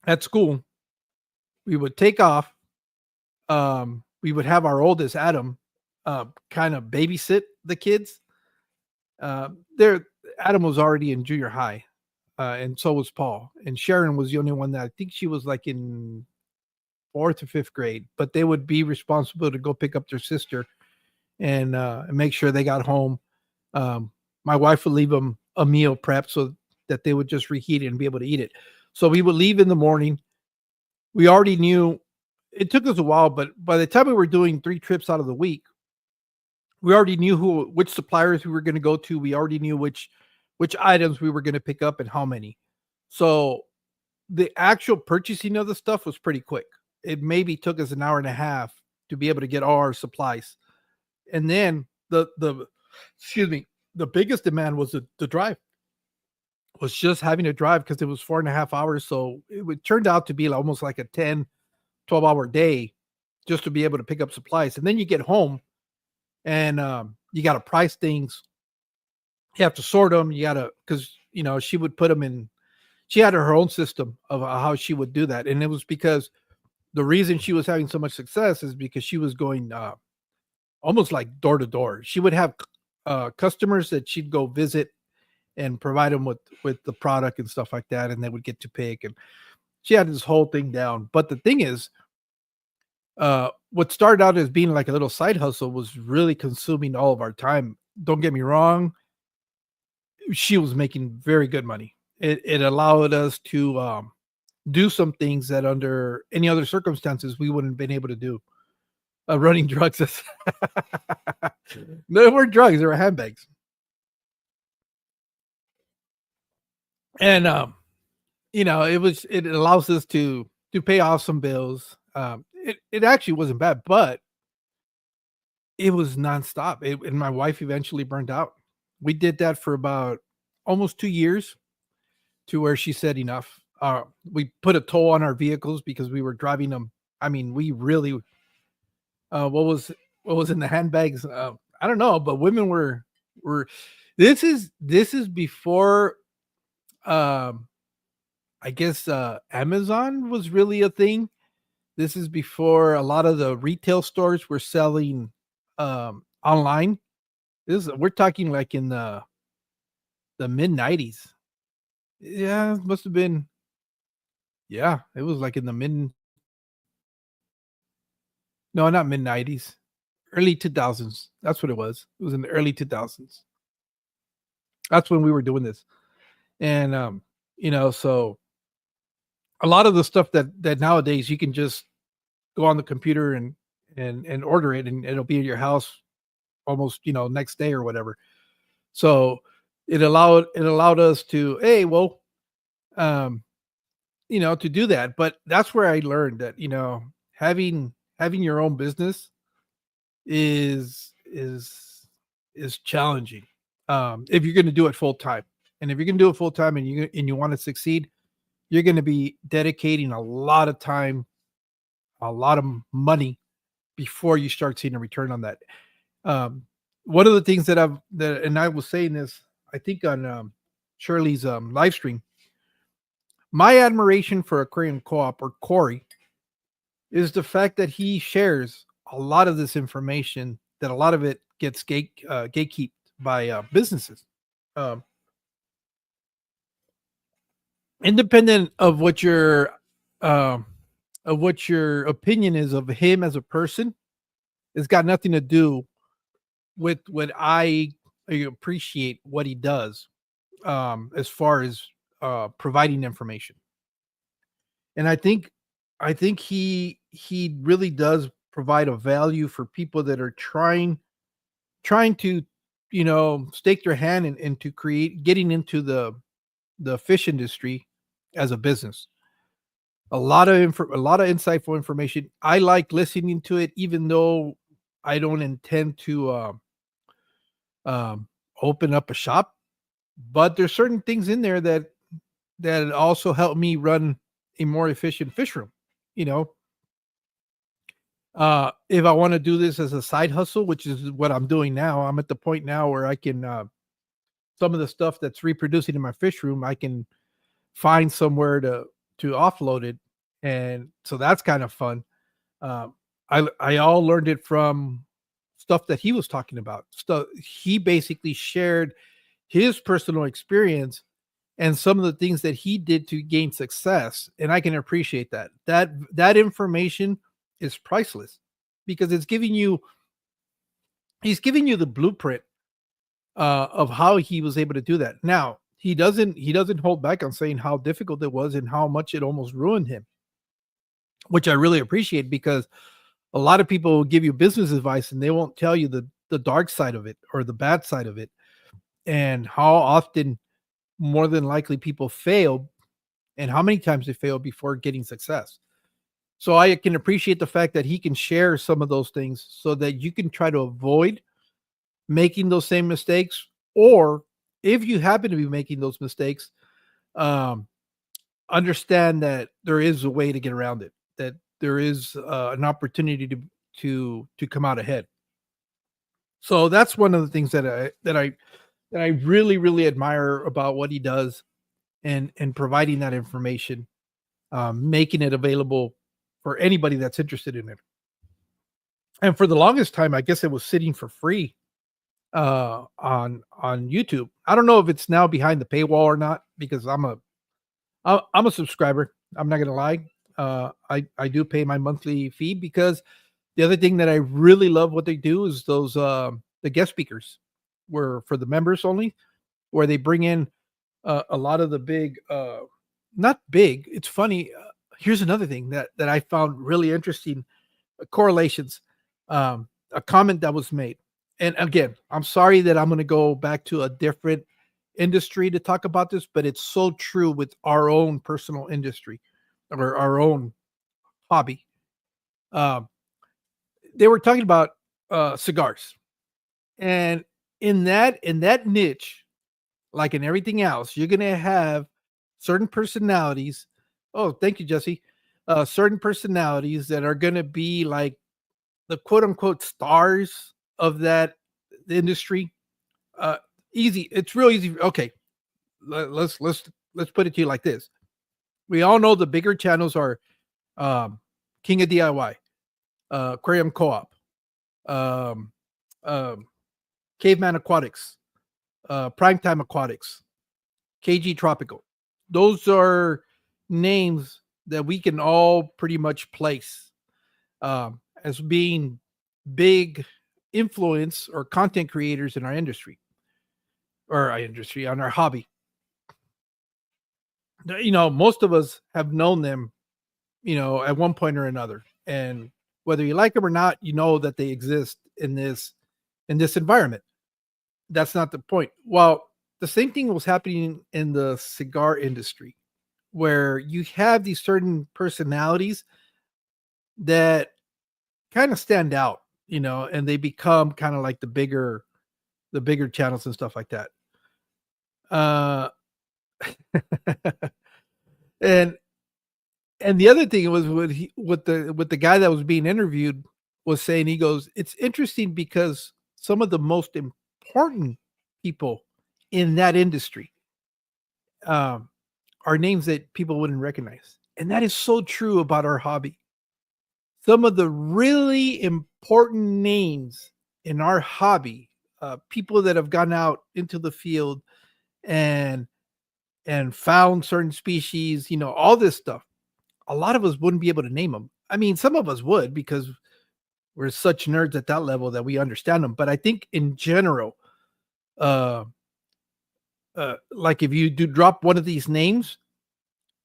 at school. We would take off. We would have our oldest Adam kind of babysit the kids. There, Adam was already in junior high, and so was Paul. And Sharon was the only one that I think she was like in fourth or fifth grade, but they would be responsible to go pick up their sister and make sure they got home. Um, my wife would leave them a meal prep so that they would just reheat it and be able to eat it. So we would leave in the morning. We already knew it took us a while, but by the time we were doing 3 trips out of the week, we already knew which suppliers we were going to go to. We already knew which items we were going to pick up and how many. So the actual purchasing of the stuff was pretty quick. It maybe took us an hour and a half to be able to get all our supplies. And then the excuse me, the biggest demand was the drive. Was just having to drive because it was 4.5 hours. So turned out to be almost like a 10, 12-hour day just to be able to pick up supplies. And then you get home and you got to price things. You have to sort them. You got to, because, she would put them in, she had her own system of how she would do that. And it was because the reason she was having so much success is because she was going almost like door to door. She would have customers that she'd go visit and provide them with the product and stuff like that, and they would get to pick. And she had this whole thing down. But the thing is, what started out as being like a little side hustle was really consuming all of our time. Don't get me wrong, she was making very good money. It allowed us to do some things that under any other circumstances we wouldn't have been able to do. Running drugs. No, they weren't drugs, they were handbags. And it allows us to pay off some bills. It actually wasn't bad, but it was nonstop. And my wife eventually burned out. We did that for about almost 2 years to where she said enough. We put a toll on our vehicles because we were driving them. I mean, we really what was in the handbags? I don't know, but women were. This is before. I guess Amazon was really a thing. This is before a lot of the retail stores were selling online. We're talking like in the mid 90s. Yeah, it must have been. Yeah, it was like in the no, not mid 90s, early 2000s. That's what it was. It was in the early 2000s. That's when we were doing this. And so a lot of the stuff that nowadays you can just go on the computer and order it and it'll be at your house almost, next day or whatever. So it allowed us to, hey, well, um, to do that. But that's where I learned that, having your own business is challenging. If you're going to do it full time. And if you're going to do it full time and you want to succeed, you're going to be dedicating a lot of time, a lot of money before you start seeing a return on that. Um, One of the things and I was saying this, I think on Shirley's live stream, my admiration for Aquarium Co-op or Corey is the fact that he shares a lot of this information, that a lot of it gets gatekept by businesses. Um, Independent um, of what your opinion is of him as a person, it's got nothing to do with what I appreciate what he does, as far as providing information. And I think he really does provide a value for people that are trying to stake their hand into getting into the fish industry as a business. A lot of insightful information. I like listening to it, even though I don't intend to um, open up a shop. But there's certain things in there that also help me run a more efficient fish room. You know, if I want to do this as a side hustle, which is what I'm doing now, I'm at the point now where I can some of the stuff that's reproducing in my fish room, I can find somewhere to offload it, and so that's kind of fun. I all learned it from stuff that he was talking about. Stuff he basically shared his personal experience and some of the things that he did to gain success, and I can appreciate that. That information is priceless because he's giving you the blueprint of how he was able to do that. Now, he doesn't hold back on saying how difficult it was and how much it almost ruined him, which I really appreciate because a lot of people will give you business advice and they won't tell you the dark side of it or the bad side of it and how often more than likely people fail and how many times they fail before getting success. So I can appreciate the fact that he can share some of those things so that you can try to avoid making those same mistakes, or if you happen to be making those mistakes, um, understand that there is a way to get around it, that there is an opportunity to come out ahead. So that's one of the things that I really really admire about what he does, and providing that information, making it available for anybody that's interested in it. And for the longest time, I guess it was sitting for free on YouTube. I don't know if it's now behind the paywall or not because I'm a subscriber. I'm not gonna lie. I do pay my monthly fee because the other thing that I really love what they do is those the guest speakers were for the members only, where they bring in a lot of the big not big. It's funny. Here's another thing that I found really interesting, correlations. A comment that was made, and again, I'm sorry that I'm going to go back to a different industry to talk about this, but it's so true with our own personal industry or our own hobby. Um, they were talking about cigars, and in that niche, like in everything else, you're going to have certain personalities. Oh, thank you, Jesse. Certain personalities that are going to be like the quote unquote stars of that industry. Uh, Easy. It's real easy. Okay, let's put it to you like this. We all know the bigger channels are um, King of DIY, Aquarium Co-op, um, um, Caveman Aquatics, Primetime Aquatics, KG Tropical. Those are names that we can all pretty much place as being big influence or content creators in our industry or our industry on our hobby. Most of us have known them, at one point or another. And whether you like them or not, you know that they exist in this environment. That's not the point. Well, the same thing was happening in the cigar industry, where you have these certain personalities that kind of stand out, and they become kind of like the bigger channels and stuff like that. Uh and and the other thing was what the guy that was being interviewed was saying. He goes, "It's interesting because some of the most important people in that industry um, are names that people wouldn't recognize." And that is so true about our hobby. Some of the really important names in our hobby, people that have gone out into the field and found certain species, all this stuff. A lot of us wouldn't be able to name them. I mean, some of us would because we're such nerds at that level that we understand them. But I think in general, uh, like if you do drop one of these names,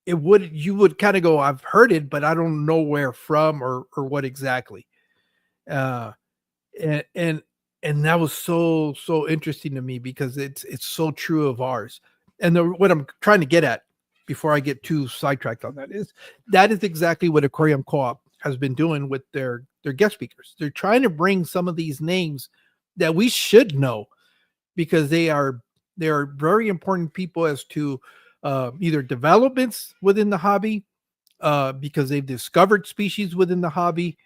you would kind of go, "I've heard it, but I don't know where from or what exactly." Uh, and and and that was so interesting to me because it's so true of ours. And what I'm trying to get at before I get too sidetracked on that is exactly what Aquarium Co-op has been doing with their guest speakers. They're trying to bring some of these names that we should know because they are very important people as to either developments within the hobby, because they've discovered species within the hobby.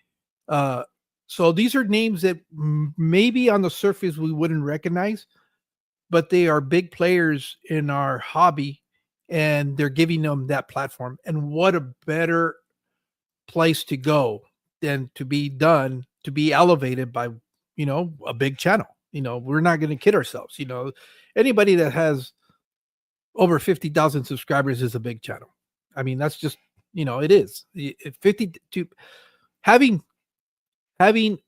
Uh, so these are names that maybe on the surface we wouldn't recognize, but they are big players in our hobby, and they're giving them that platform. And what a better place to go than to be elevated by, a big channel. We're not going to kid ourselves. Anybody that has over 50,000 subscribers is a big channel. I mean, that's just, it is. 50 to having having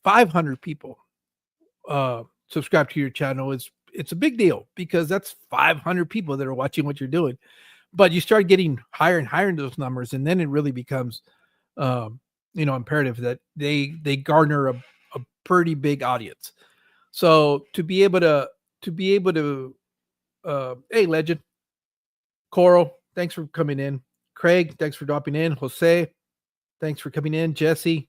500 people subscribe to your channel it's a big deal because that's 500 people that are watching what you're doing. But you start getting higher and higher in those numbers, and then it really becomes imperative that they garner a pretty big audience. So to be able to hey, legend Coral, thanks for coming in. Craig, thanks for dropping in. Jose, thanks for coming in. Jesse,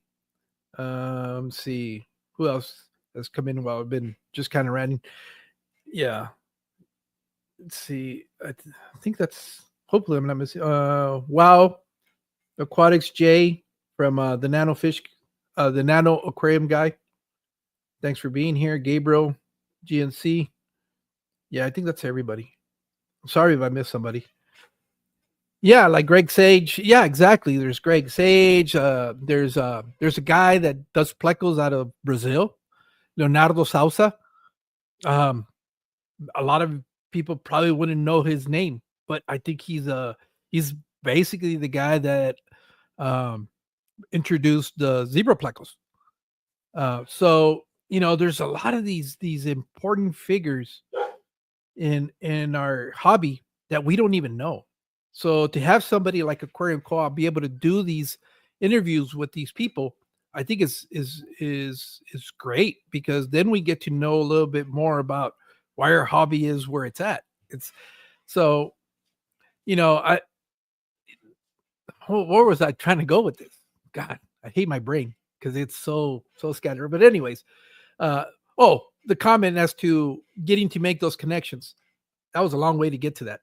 see who else has come in while I've been just kind of ranting. Yeah, let's see. I think that's, hopefully I'm not missing. Wow, Aquatics J from the Nano Fish, the Nano Aquarium guy. Thanks for being here, Gabriel, GNC. Yeah, I think that's everybody. Sorry if I missed somebody. Yeah, like Greg Sage. Yeah, exactly. There's Greg Sage. There's a guy that does plecos out of Brazil, Leonardo Sousa. Um, a lot of people probably wouldn't know his name, but I think he's basically the guy that um introduced the zebra plecos. So there's a lot of these important figures in our hobby that we don't even know. So to have somebody like Aquarium Co-op be able to do these interviews with these people, I think is great, because then we get to know a little bit more about why our hobby is where it's at. It's so I where was I trying to go with this? God, I hate my brain because it's so scattered. But anyways, uh the comment as to getting to make those connections. That was a long way to get to that.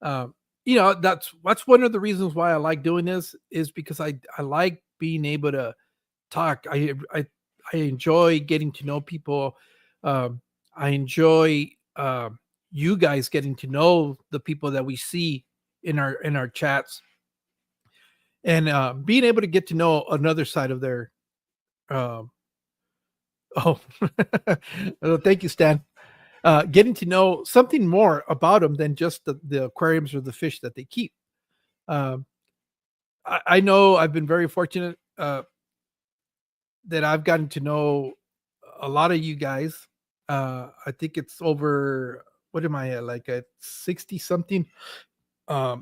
Um, that's one of the reasons why I like doing this, is because I like being able to talk. I enjoy getting to know people. I enjoy you guys getting to know the people that we see in our chats, and being able to get to know another side of their. Um, oh, oh, thank you, Stan. Getting to know something more about them than just the aquariums or the fish that they keep. Um, I know I've been very fortunate that I've gotten to know a lot of you guys. I think it's over, what am I at, like at 60 something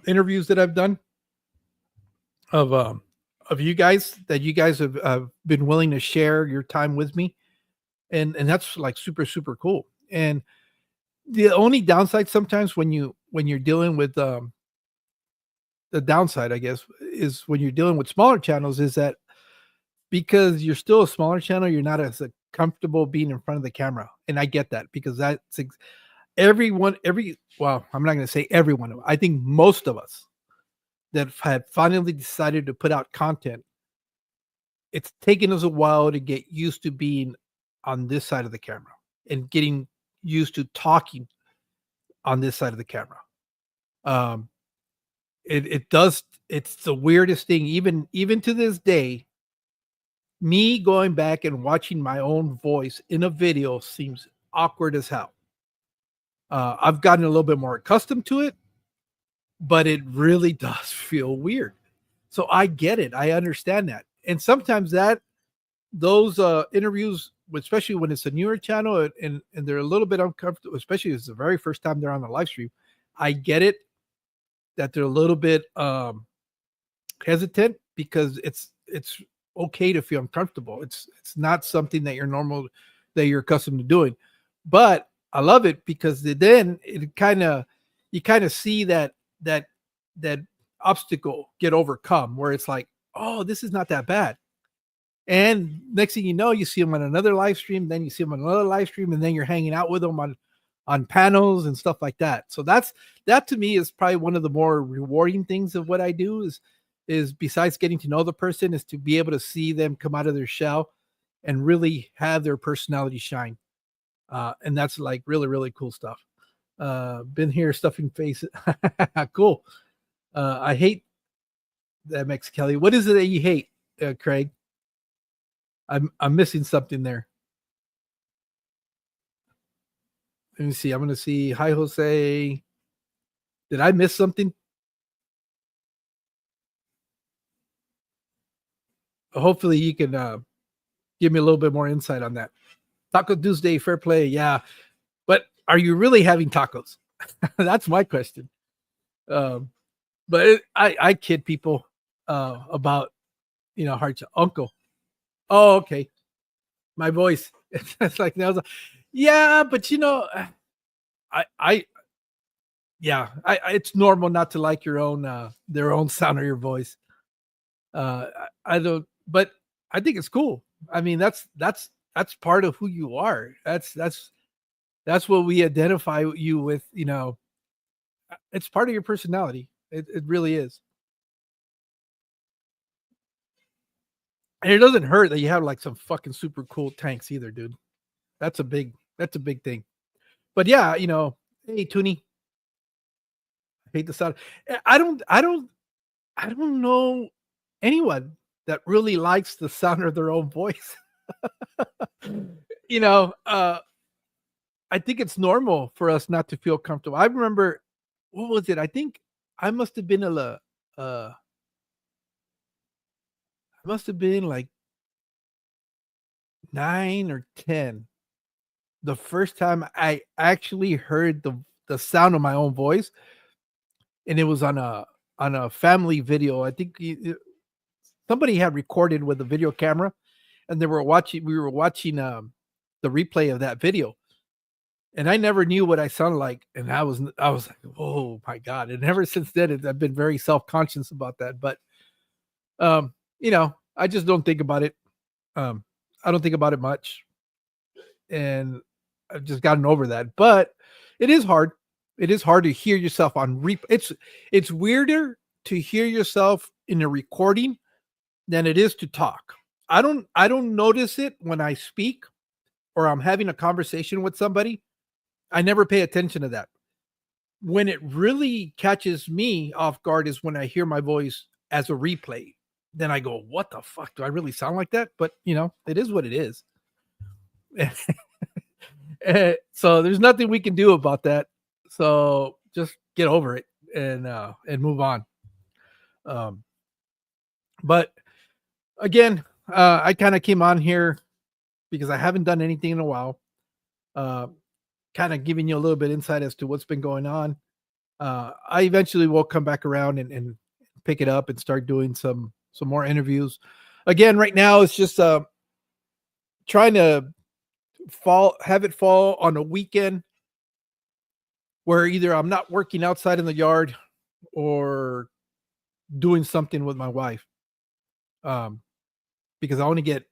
interviews that I've done of you guys, that you guys have been willing to share your time with me, and that's like super super cool. And the only downside sometimes when you're dealing with the downside, I guess, is when you're dealing with smaller channels, is that because you're still a smaller channel, you're not as comfortable being in front of the camera. And I get that, because well, I'm not going to say everyone. I think most of us that have finally decided to put out content, it's taken us a while to get used to being on this side of the camera and getting used to talking on this side of the camera. Um, it's the weirdest thing, even to this day. Me going back and watching my own voice in a video seems awkward as hell. I've gotten a little bit more accustomed to it, but it really does feel weird. So I get it. I understand that. And sometimes those interviews, especially when it's a newer channel, and they're a little bit uncomfortable, especially if it's the very first time they're on the live stream. I get it that they're a little bit hesitant, because it's okay to feel uncomfortable. It's not something that you're accustomed to doing. But I love it, because then you kind of see that that obstacle get overcome, where it's like, oh, this is not that bad. And next thing you know, you see them on another live stream, then you see them on another live stream, and then you're hanging out with them on panels and stuff like that. So that to me is probably one of the more rewarding things of what I do, is besides getting to know the person, is to be able to see them come out of their shell and really have their personality shine. And that's like really, really cool stuff. Been here stuffing faces. Cool. I hate that, Max Kelly. What is it that you hate, Craig? I'm missing something there. Let me see. I'm gonna see. Hi, Jose. Did I miss something? Hopefully, you can give me a little bit more insight on that. Taco Tuesday, fair play. Yeah, but are you really having tacos? That's my question. Um, but I kid people about heart uncle. Oh, okay. My voice. It's like that was yeah, but I yeah, it's normal not to like your own their own sound of your voice. I don't, but I think it's cool. I mean, that's part of who you are. That's what we identify you with. It's part of your personality. It really is, and it doesn't hurt that you have like some fucking super cool tanks either, dude. That's a big thing. But yeah, hey Toonie, I hate the sound. I don't know anyone that really likes the sound of their own voice. you know, uh, I think it's normal for us not to feel comfortable. I remember, what was it? I think I must have been uh, I must have been like 9 or 10. The first time I actually heard the sound of my own voice, and it was on a family video. I think somebody had recorded with a video camera, and they were watching. We were watching the replay of that video, and I never knew what I sounded like, and I was like, "Oh my god!" And ever since then, I've been very self conscious about that. But I just don't think about it. Um, I don't think about it much, and I've just gotten over that. But it is hard. It is hard to hear yourself on It's weirder to hear yourself in a recording than it is to talk. I don't notice it when I speak or I'm having a conversation with somebody. I never pay attention to that. When it really catches me off guard is when I hear my voice as a replay. Then I go, "What the fuck? Do I really sound like that?" But it is what it is. So there's nothing we can do about that. So just get over it and move on. Um, but again, I kind of came on here because I haven't done anything in a while. Uh, kind of giving you a little bit insight as to what's been going on. I eventually will come back around and pick it up and start doing some more interviews. Again, right now it's just trying to have it fall on a weekend where either I'm not working outside in the yard or doing something with my wife. Um, because I only get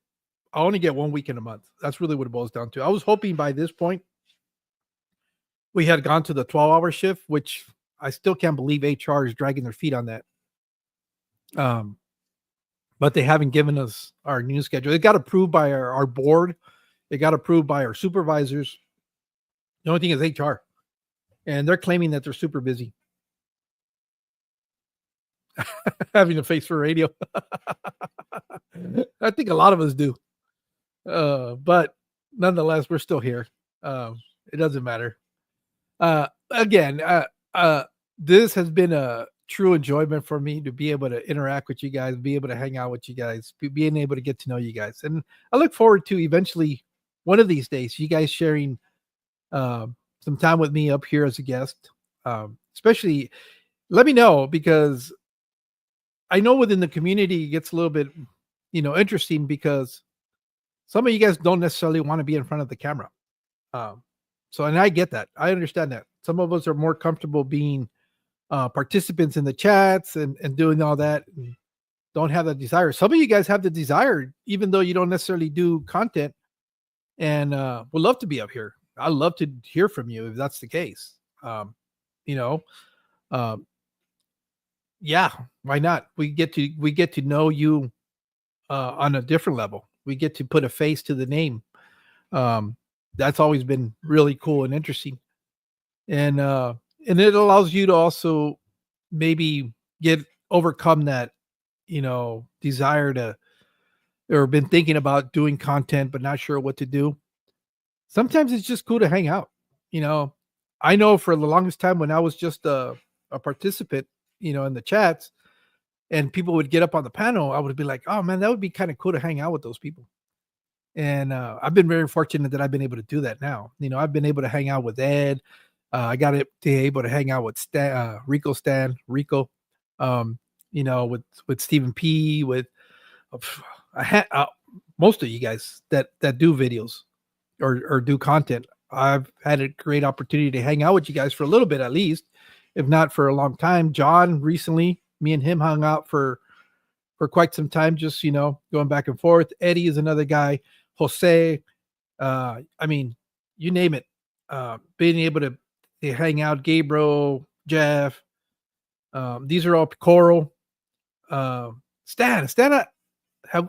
1 weekend a month. That's really what it boils down to. I was hoping by this point we had gone to the 12-hour shift, which I still can't believe HR is dragging their feet on that. Um, but they haven't given us our new schedule. It got approved by our board. It got approved by our supervisors. The only thing is HR, and they're claiming that they're super busy. Having a face for radio. I think a lot of us do. But nonetheless, we're still here. It doesn't matter. Again, this has been a true enjoyment for me to be able to interact with you guys, be able to hang out with you guys, being able to get to know you guys. And I look forward to eventually one of these days, you guys sharing some time with me up here as a guest. Especially let me know, because I know within the community it gets a little bit, interesting, because some of you guys don't necessarily want to be in front of the camera. Um, and I get that. I understand that. Some of us are more comfortable being participants in the chats and doing all that, and don't have that desire. Some of you guys have the desire, even though you don't necessarily do content, and would love to be up here. I'd love to hear from you if that's the case. You know, um, yeah, why not? We get to know you on a different level. We get to put a face to the name. Um, that's always been really cool and interesting, and it allows you to also maybe get overcome that desire to, or been thinking about doing content but not sure what to do. Sometimes it's just cool to hang out. you know, I know for the longest time when I was just a participant, in the chats, and people would get up on the panel, I would be like, "Oh man, that would be kind of cool to hang out with those people." And I've been very fortunate that I've been able to do that now. I've been able to hang out with Ed. I got it to able to hang out with Rico, um, with Stephen P, with uh, I had most of you guys that do videos or do content. I've had a great opportunity to hang out with you guys for a little bit at least, if not for a long time. John recently, me and him hung out for quite some time, just going back and forth. Eddie is another guy. Jose, I mean, you name it. Being able to hang out, Gabriel, Jeff, these are all Coral, Stan. Have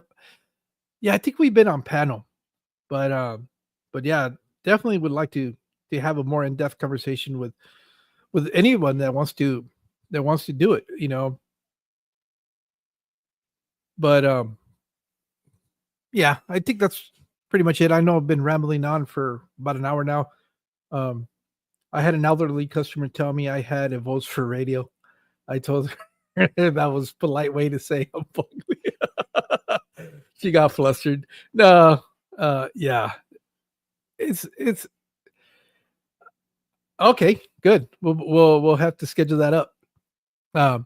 Yeah, I think we've been on panel, but yeah, definitely would like to have a more in depth conversation with anyone that wants to do it. But yeah, I think that's pretty much it. I know I've been rambling on for about an hour now. Um, I had an elderly customer tell me I had a voice for radio. I told her that was a polite way to say I'm ugly. She got flustered. No, yeah, it's okay. Good. We'll have to schedule that up. Um,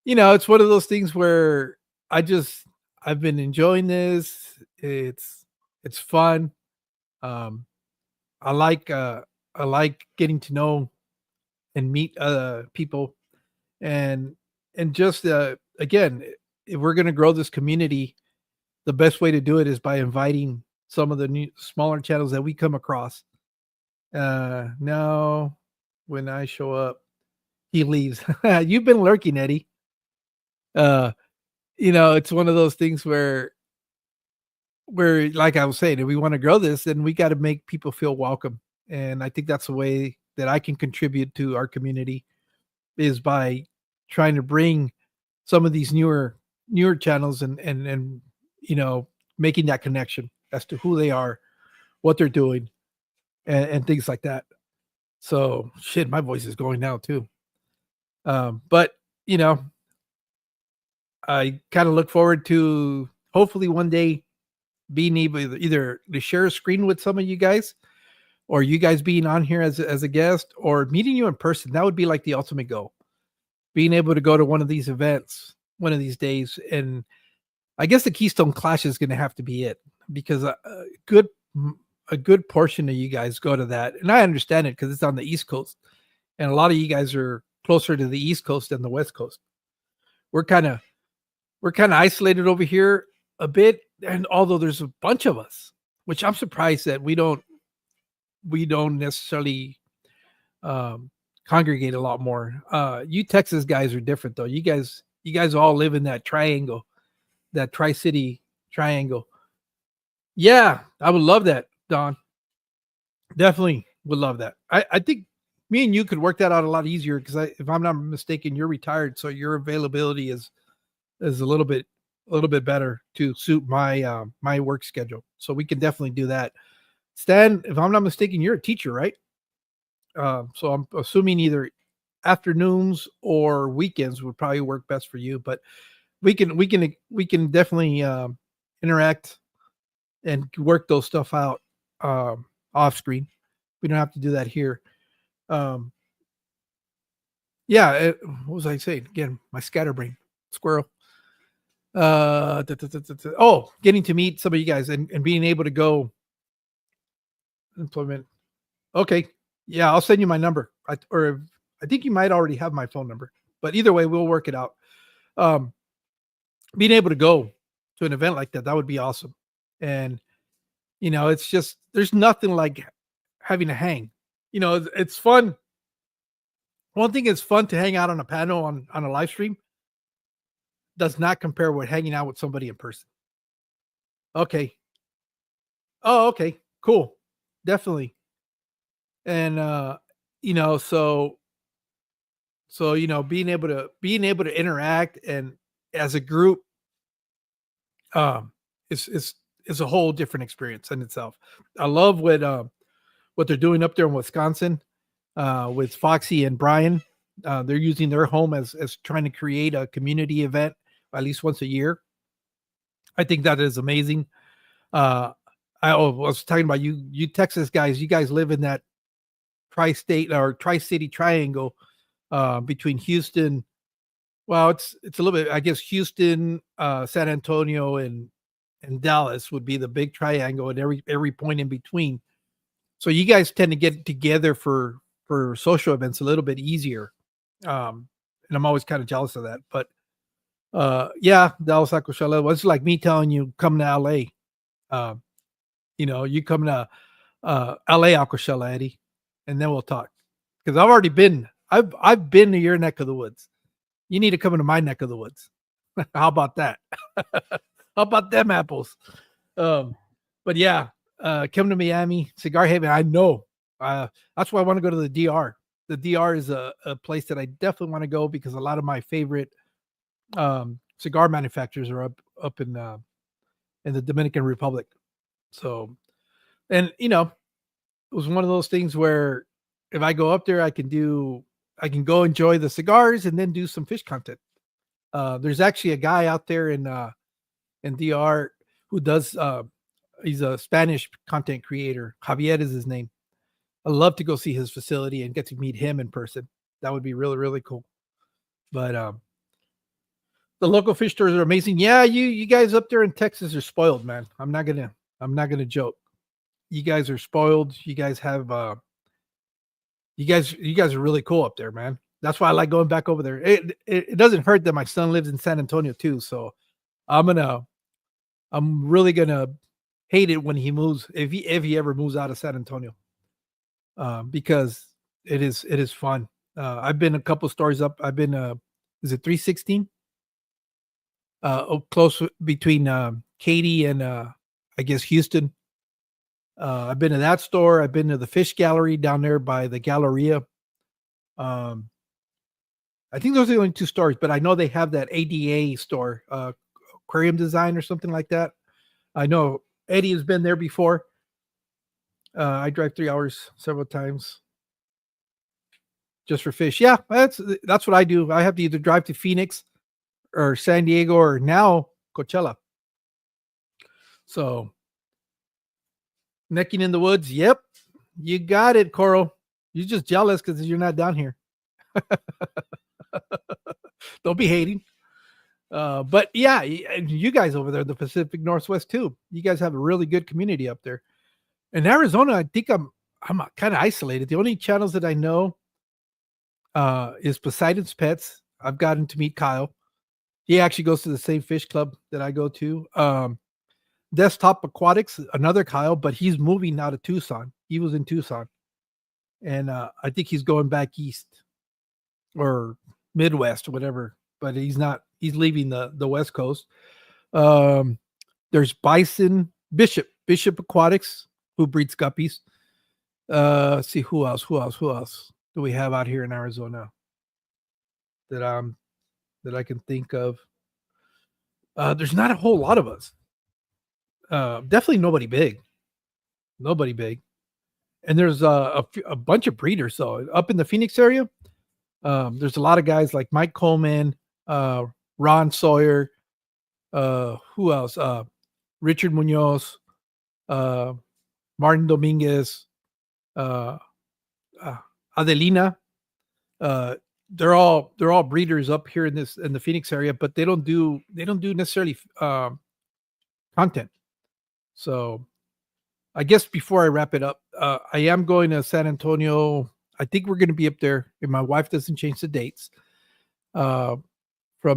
it's one of those things where I just I've been enjoying this. It's fun. Um, I like I like getting to know and meet people, and just again, if we're going to grow this community, the best way to do it is by inviting some of the new smaller channels that we come across. Now when I show up, he leaves. You've been lurking, Eddie. uh it's one of those things where like I was saying, if we want to grow this, then we got to make people feel welcome. And I think that's the way that I can contribute to our community, is by trying to bring some of these newer channels, and making that connection as to who they are, what they're doing, and things like that. So shit, my voice is going now too. But you know, I kind of look forward to hopefully one day being able either to share a screen with some of you guys, or you guys being on here as a guest, or meeting you in person. That would be like the ultimate goal. Being able to go to one of these events one of these days, and I guess the Keystone Clash is going to have to be it, because good a good portion of you guys go to that, and I understand it because it's on the East Coast, and a lot of you guys are closer to the East Coast than the West Coast. We're kind of isolated over here a bit, and although there's a bunch of us, which I'm surprised that we don't necessarily um, congregate a lot more. You Texas guys are different though. You guys all live in that triangle, that Tri-City triangle. Yeah, I would love that, Don. Definitely would love that. I think me and you could work that out a lot easier, because if I'm not mistaken, you're retired, so your availability is a little bit better to suit my work schedule. So we can definitely do that. Stan, if I'm not mistaken, you're a teacher, right? So I'm assuming either afternoons or weekends would probably work best for you. But we can definitely interact and work those stuff out off screen. We don't have to do that here. Um, yeah. What was I saying again? My scatterbrain squirrel. Getting to meet some of you guys, and being able to go implement. Okay. Yeah, I'll send you my number. Or I think you might already have my phone number, but either way, we'll work it out. Um, Being able to go to an event like that, that would be awesome. And it's just, there's nothing like having to hang. It's fun. One thing is fun to hang out on a panel on a live stream does not compare with hanging out with somebody in person. Okay. Oh, okay. Cool. Definitely. And so being able to interact and as a group, um is a whole different experience in itself. I love what they're doing up there in Wisconsin with Foxy and Brian. They're using their home as trying to create a community event at least once a year. I think that is amazing. I was talking about you Texas guys. You guys live in that tri-state or tri-city triangle between Houston. Well, it's a little bit. I guess Houston, San Antonio, and Dallas would be the big triangle, and every point in between. So you guys tend to get together for social events a little bit easier, and I'm always kind of jealous of that. But yeah, Dallas Acoshella was like me telling you come to LA. You come to LA Acoshella, Eddie, and then we'll talk because I've already been. I've been to your neck of the woods. You need to come into my neck of the woods. How about that? How about them apples? But yeah, come to Miami, Cigar Haven. I know. That's why I want to go to the DR. The DR is a place that I definitely want to go because a lot of my favorite cigar manufacturers are up in the Dominican Republic. So, and it was one of those things where if I go up there, I can go enjoy the cigars and then do some fish content. There's actually a guy out there in DR who does he's a Spanish content creator. Javier is his name. I'd love to go see his facility and get to meet him in person. That would be really, really cool. But the local fish stores are amazing. Yeah, you guys up there in Texas are spoiled, man. I'm not gonna joke. You guys are spoiled. You guys have you guys are really cool up there, man. That's why I like going back over there. It doesn't hurt that my son lives in San Antonio too, so I'm really gonna hate it when he moves if he ever moves out of San Antonio, because it is fun. I've been a couple stores up. I've been is it 316? Close between Katy and I guess Houston. I've been to that store. I've been to the fish gallery down there by the Galleria. I think those are the only two stores, but I know they have that ADA store, aquarium design or something like that. I know Eddie has been there before. I drive 3 hours several times just for fish. Yeah, that's what I do. I have to either drive to Phoenix or San Diego or now Coachella. So necking in the woods. Yep, you got it, Coral. You're just jealous because you're not down here. Don't be hating. But yeah, you guys over there, the Pacific Northwest too. You guys have a really good community up there. In Arizona, I think I'm kind of isolated. The only channels that I know is Poseidon's Pets. I've gotten to meet Kyle. He actually goes to the same fish club that I go to. Desktop Aquatics, another Kyle, but he's moving out of Tucson. He was in Tucson. And I think he's going back east or Midwest or whatever, but he's not. He's leaving the West Coast. There's Bishop Aquatics, who breeds guppies. Let's see who else do we have out here in Arizona that I can think of. There's not a whole lot of us. Definitely nobody big. And there's a bunch of breeders. So up in the Phoenix area, there's a lot of guys like Mike Coleman, Ron Sawyer, who else? Richard Munoz, Martin Dominguez, Adelina. They're all breeders up here in the Phoenix area, but they don't do necessarily content. So I guess before I wrap it up, I am going to San Antonio. I think we're going to be up there if my wife doesn't change the dates. From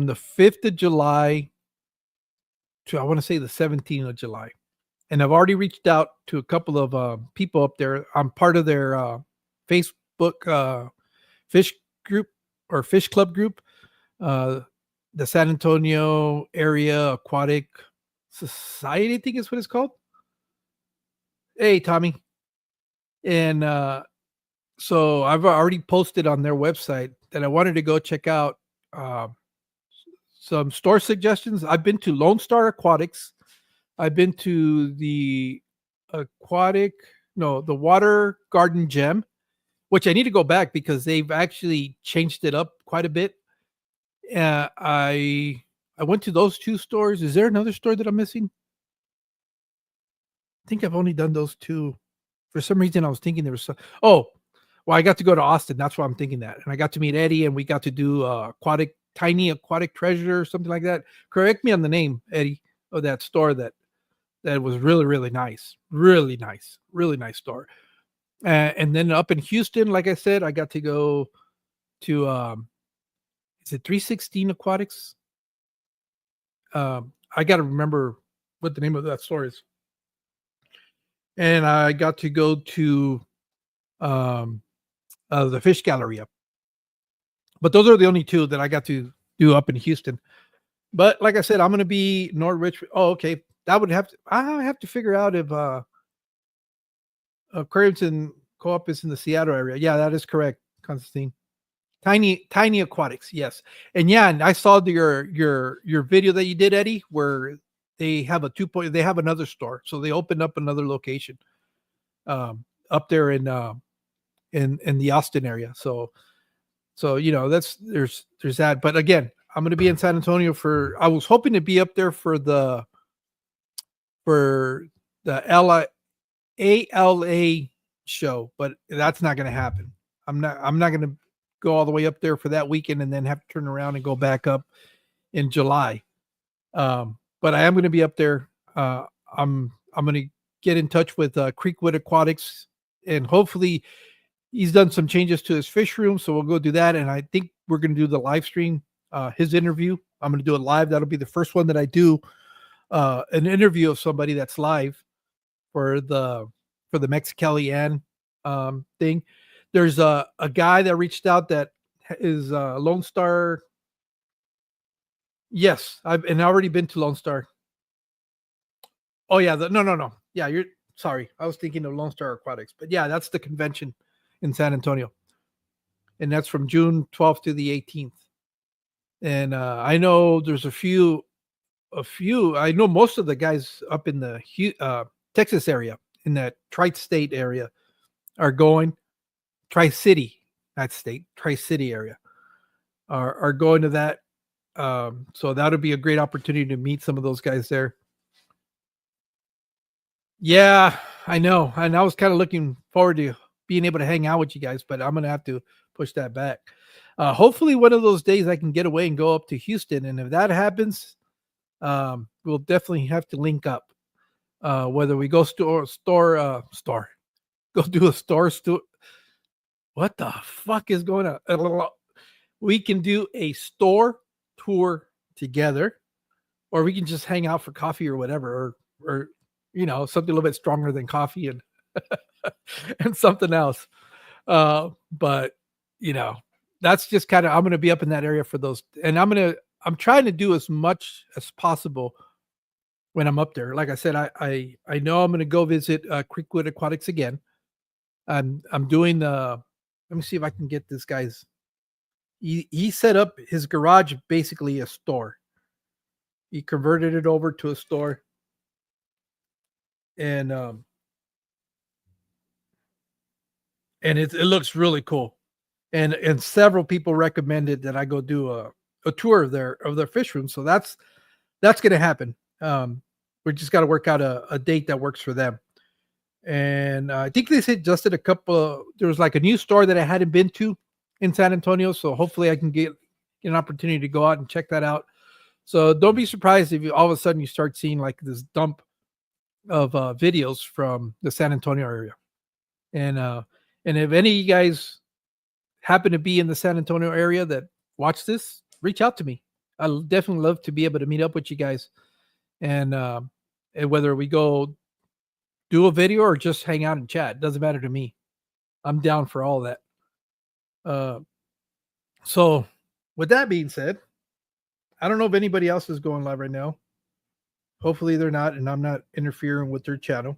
the 5th of July to, I want to say, the 17th of July. And I've already reached out to a couple of people up there. I'm part of their Facebook fish group or fish club group, the San Antonio Area Aquatic Society, I think is what it's called. Hey, Tommy. And so I've already posted on their website that I wanted to go check out some store suggestions. I've been to Lone Star Aquatics. I've been to the Aquatic. no, the Water Garden Gem, which I need to go back because they've actually changed it up quite a bit. I went to those two stores. Is there another store that I'm missing? I think I've only done those two. For some reason, I was thinking there was some. Oh, well, I got to go to Austin. That's why I'm thinking that. And I got to meet Eddie, and we got to do tiny aquatic treasure or something like that. Correct me on the name, Eddie, of that store that was really, really nice store. And then up in Houston, like I said, I got to go to is it 316 Aquatics? I got to remember what the name of that store is. And I got to go to um, the Fish Galleria. But those are the only two that I got to do up in Houston. But like I said, I'm going to be Norwich. Oh, okay. That would have to. I have to figure out if Cranston Co-op is in the Seattle area. Yeah, that is correct, Constantine. Tiny Aquatics, yes. And yeah, and I saw your video that you did, Eddie, where they have a 2 point. They have another store, so they opened up another location up there in the Austin area. So that's there's that. But again, I'm going to be in San Antonio for. I was hoping to be up there for the ALA show, but that's not going to happen. I'm not going to go all the way up there for that weekend and then have to turn around and go back up in July. But I am going to be up there. I'm going to get in touch with Creekwood Aquatics, and hopefully he's done some changes to his fish room, so we'll go do that. And I think we're going to do the live stream, his interview. I'm going to do it live. That'll be the first one that I do, an interview of somebody that's live for the Mexicali thing. There's a guy that reached out that is Lone Star. Yes, I've already been to Lone Star. Oh yeah, no. Yeah, you're sorry. I was thinking of Lone Star Aquatics, but yeah, that's the convention in San Antonio, and that's from June 12th to the 18th. And I know there's a few. I know most of the guys up in the Texas area, in that tri-state area, are going. Tri-City, not state, Tri-City area, are going to that. So that'll be a great opportunity to meet some of those guys there. Yeah, I know. And I was kind of looking forward to being able to hang out with you guys, but I'm going to have to push that back. Hopefully, one of those days I can get away and go up to Houston. And if that happens, we'll definitely have to link up. Whether we go store, go do a store. What the fuck is going on? We can do a store tour together, or we can just hang out for coffee or whatever, or something a little bit stronger than coffee and and something else. But that's just kind of, I'm going to be up in that area for those, and I'm trying to do as much as possible when I'm up there. Like I said, I know I'm going to go visit Creekwood Aquatics again. I'm doing the. Let me see if I can get this guy's. He set up his garage basically a store. He converted it over to a store, and it looks really cool. And several people recommended that I go do a tour of their fish room. So that's going to happen. We just got to work out a date that works for them. And I think they suggested a couple. There was like a new store that I hadn't been to in San Antonio, so hopefully I can get an opportunity to go out and check that out. So don't be surprised if all of a sudden you start seeing like this dump of videos from the San Antonio area. And if any of you guys happen to be in the San Antonio area that watch this, reach out to me. I'd definitely love to be able to meet up with you guys, and whether we go do a video or just hang out and chat, doesn't matter to me. I'm down for all that. So with that being said, I don't know if anybody else is going live right now. Hopefully they're not, and I'm not interfering with their channel.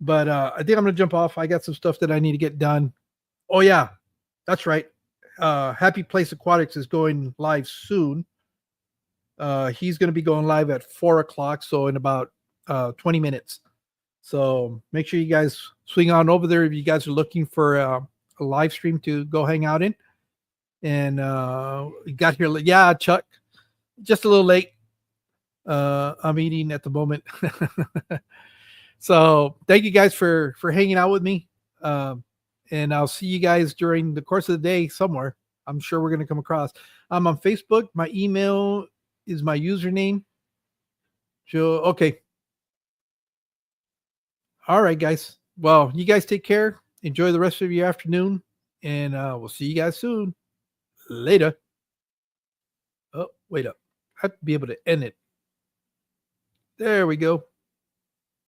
But I think I'm going to jump off. I got some stuff that I need to get done. Oh, yeah, that's right. Happy Place Aquatics is going live soon. He's going to be going live at 4 o'clock, so in about 20 minutes. So make sure you guys swing on over there if you guys are looking for a live stream to go hang out in. And we got here. Yeah, Chuck, just a little late. I'm eating at the moment. So thank you guys for hanging out with me. And I'll see you guys during the course of the day somewhere. I'm sure we're going to come across. I'm on Facebook. My email is my username. Joe. Okay. All right, guys. Well, you guys take care. Enjoy the rest of your afternoon. And we'll see you guys soon. Later. Oh, wait up. I have to be able to end it. There we go.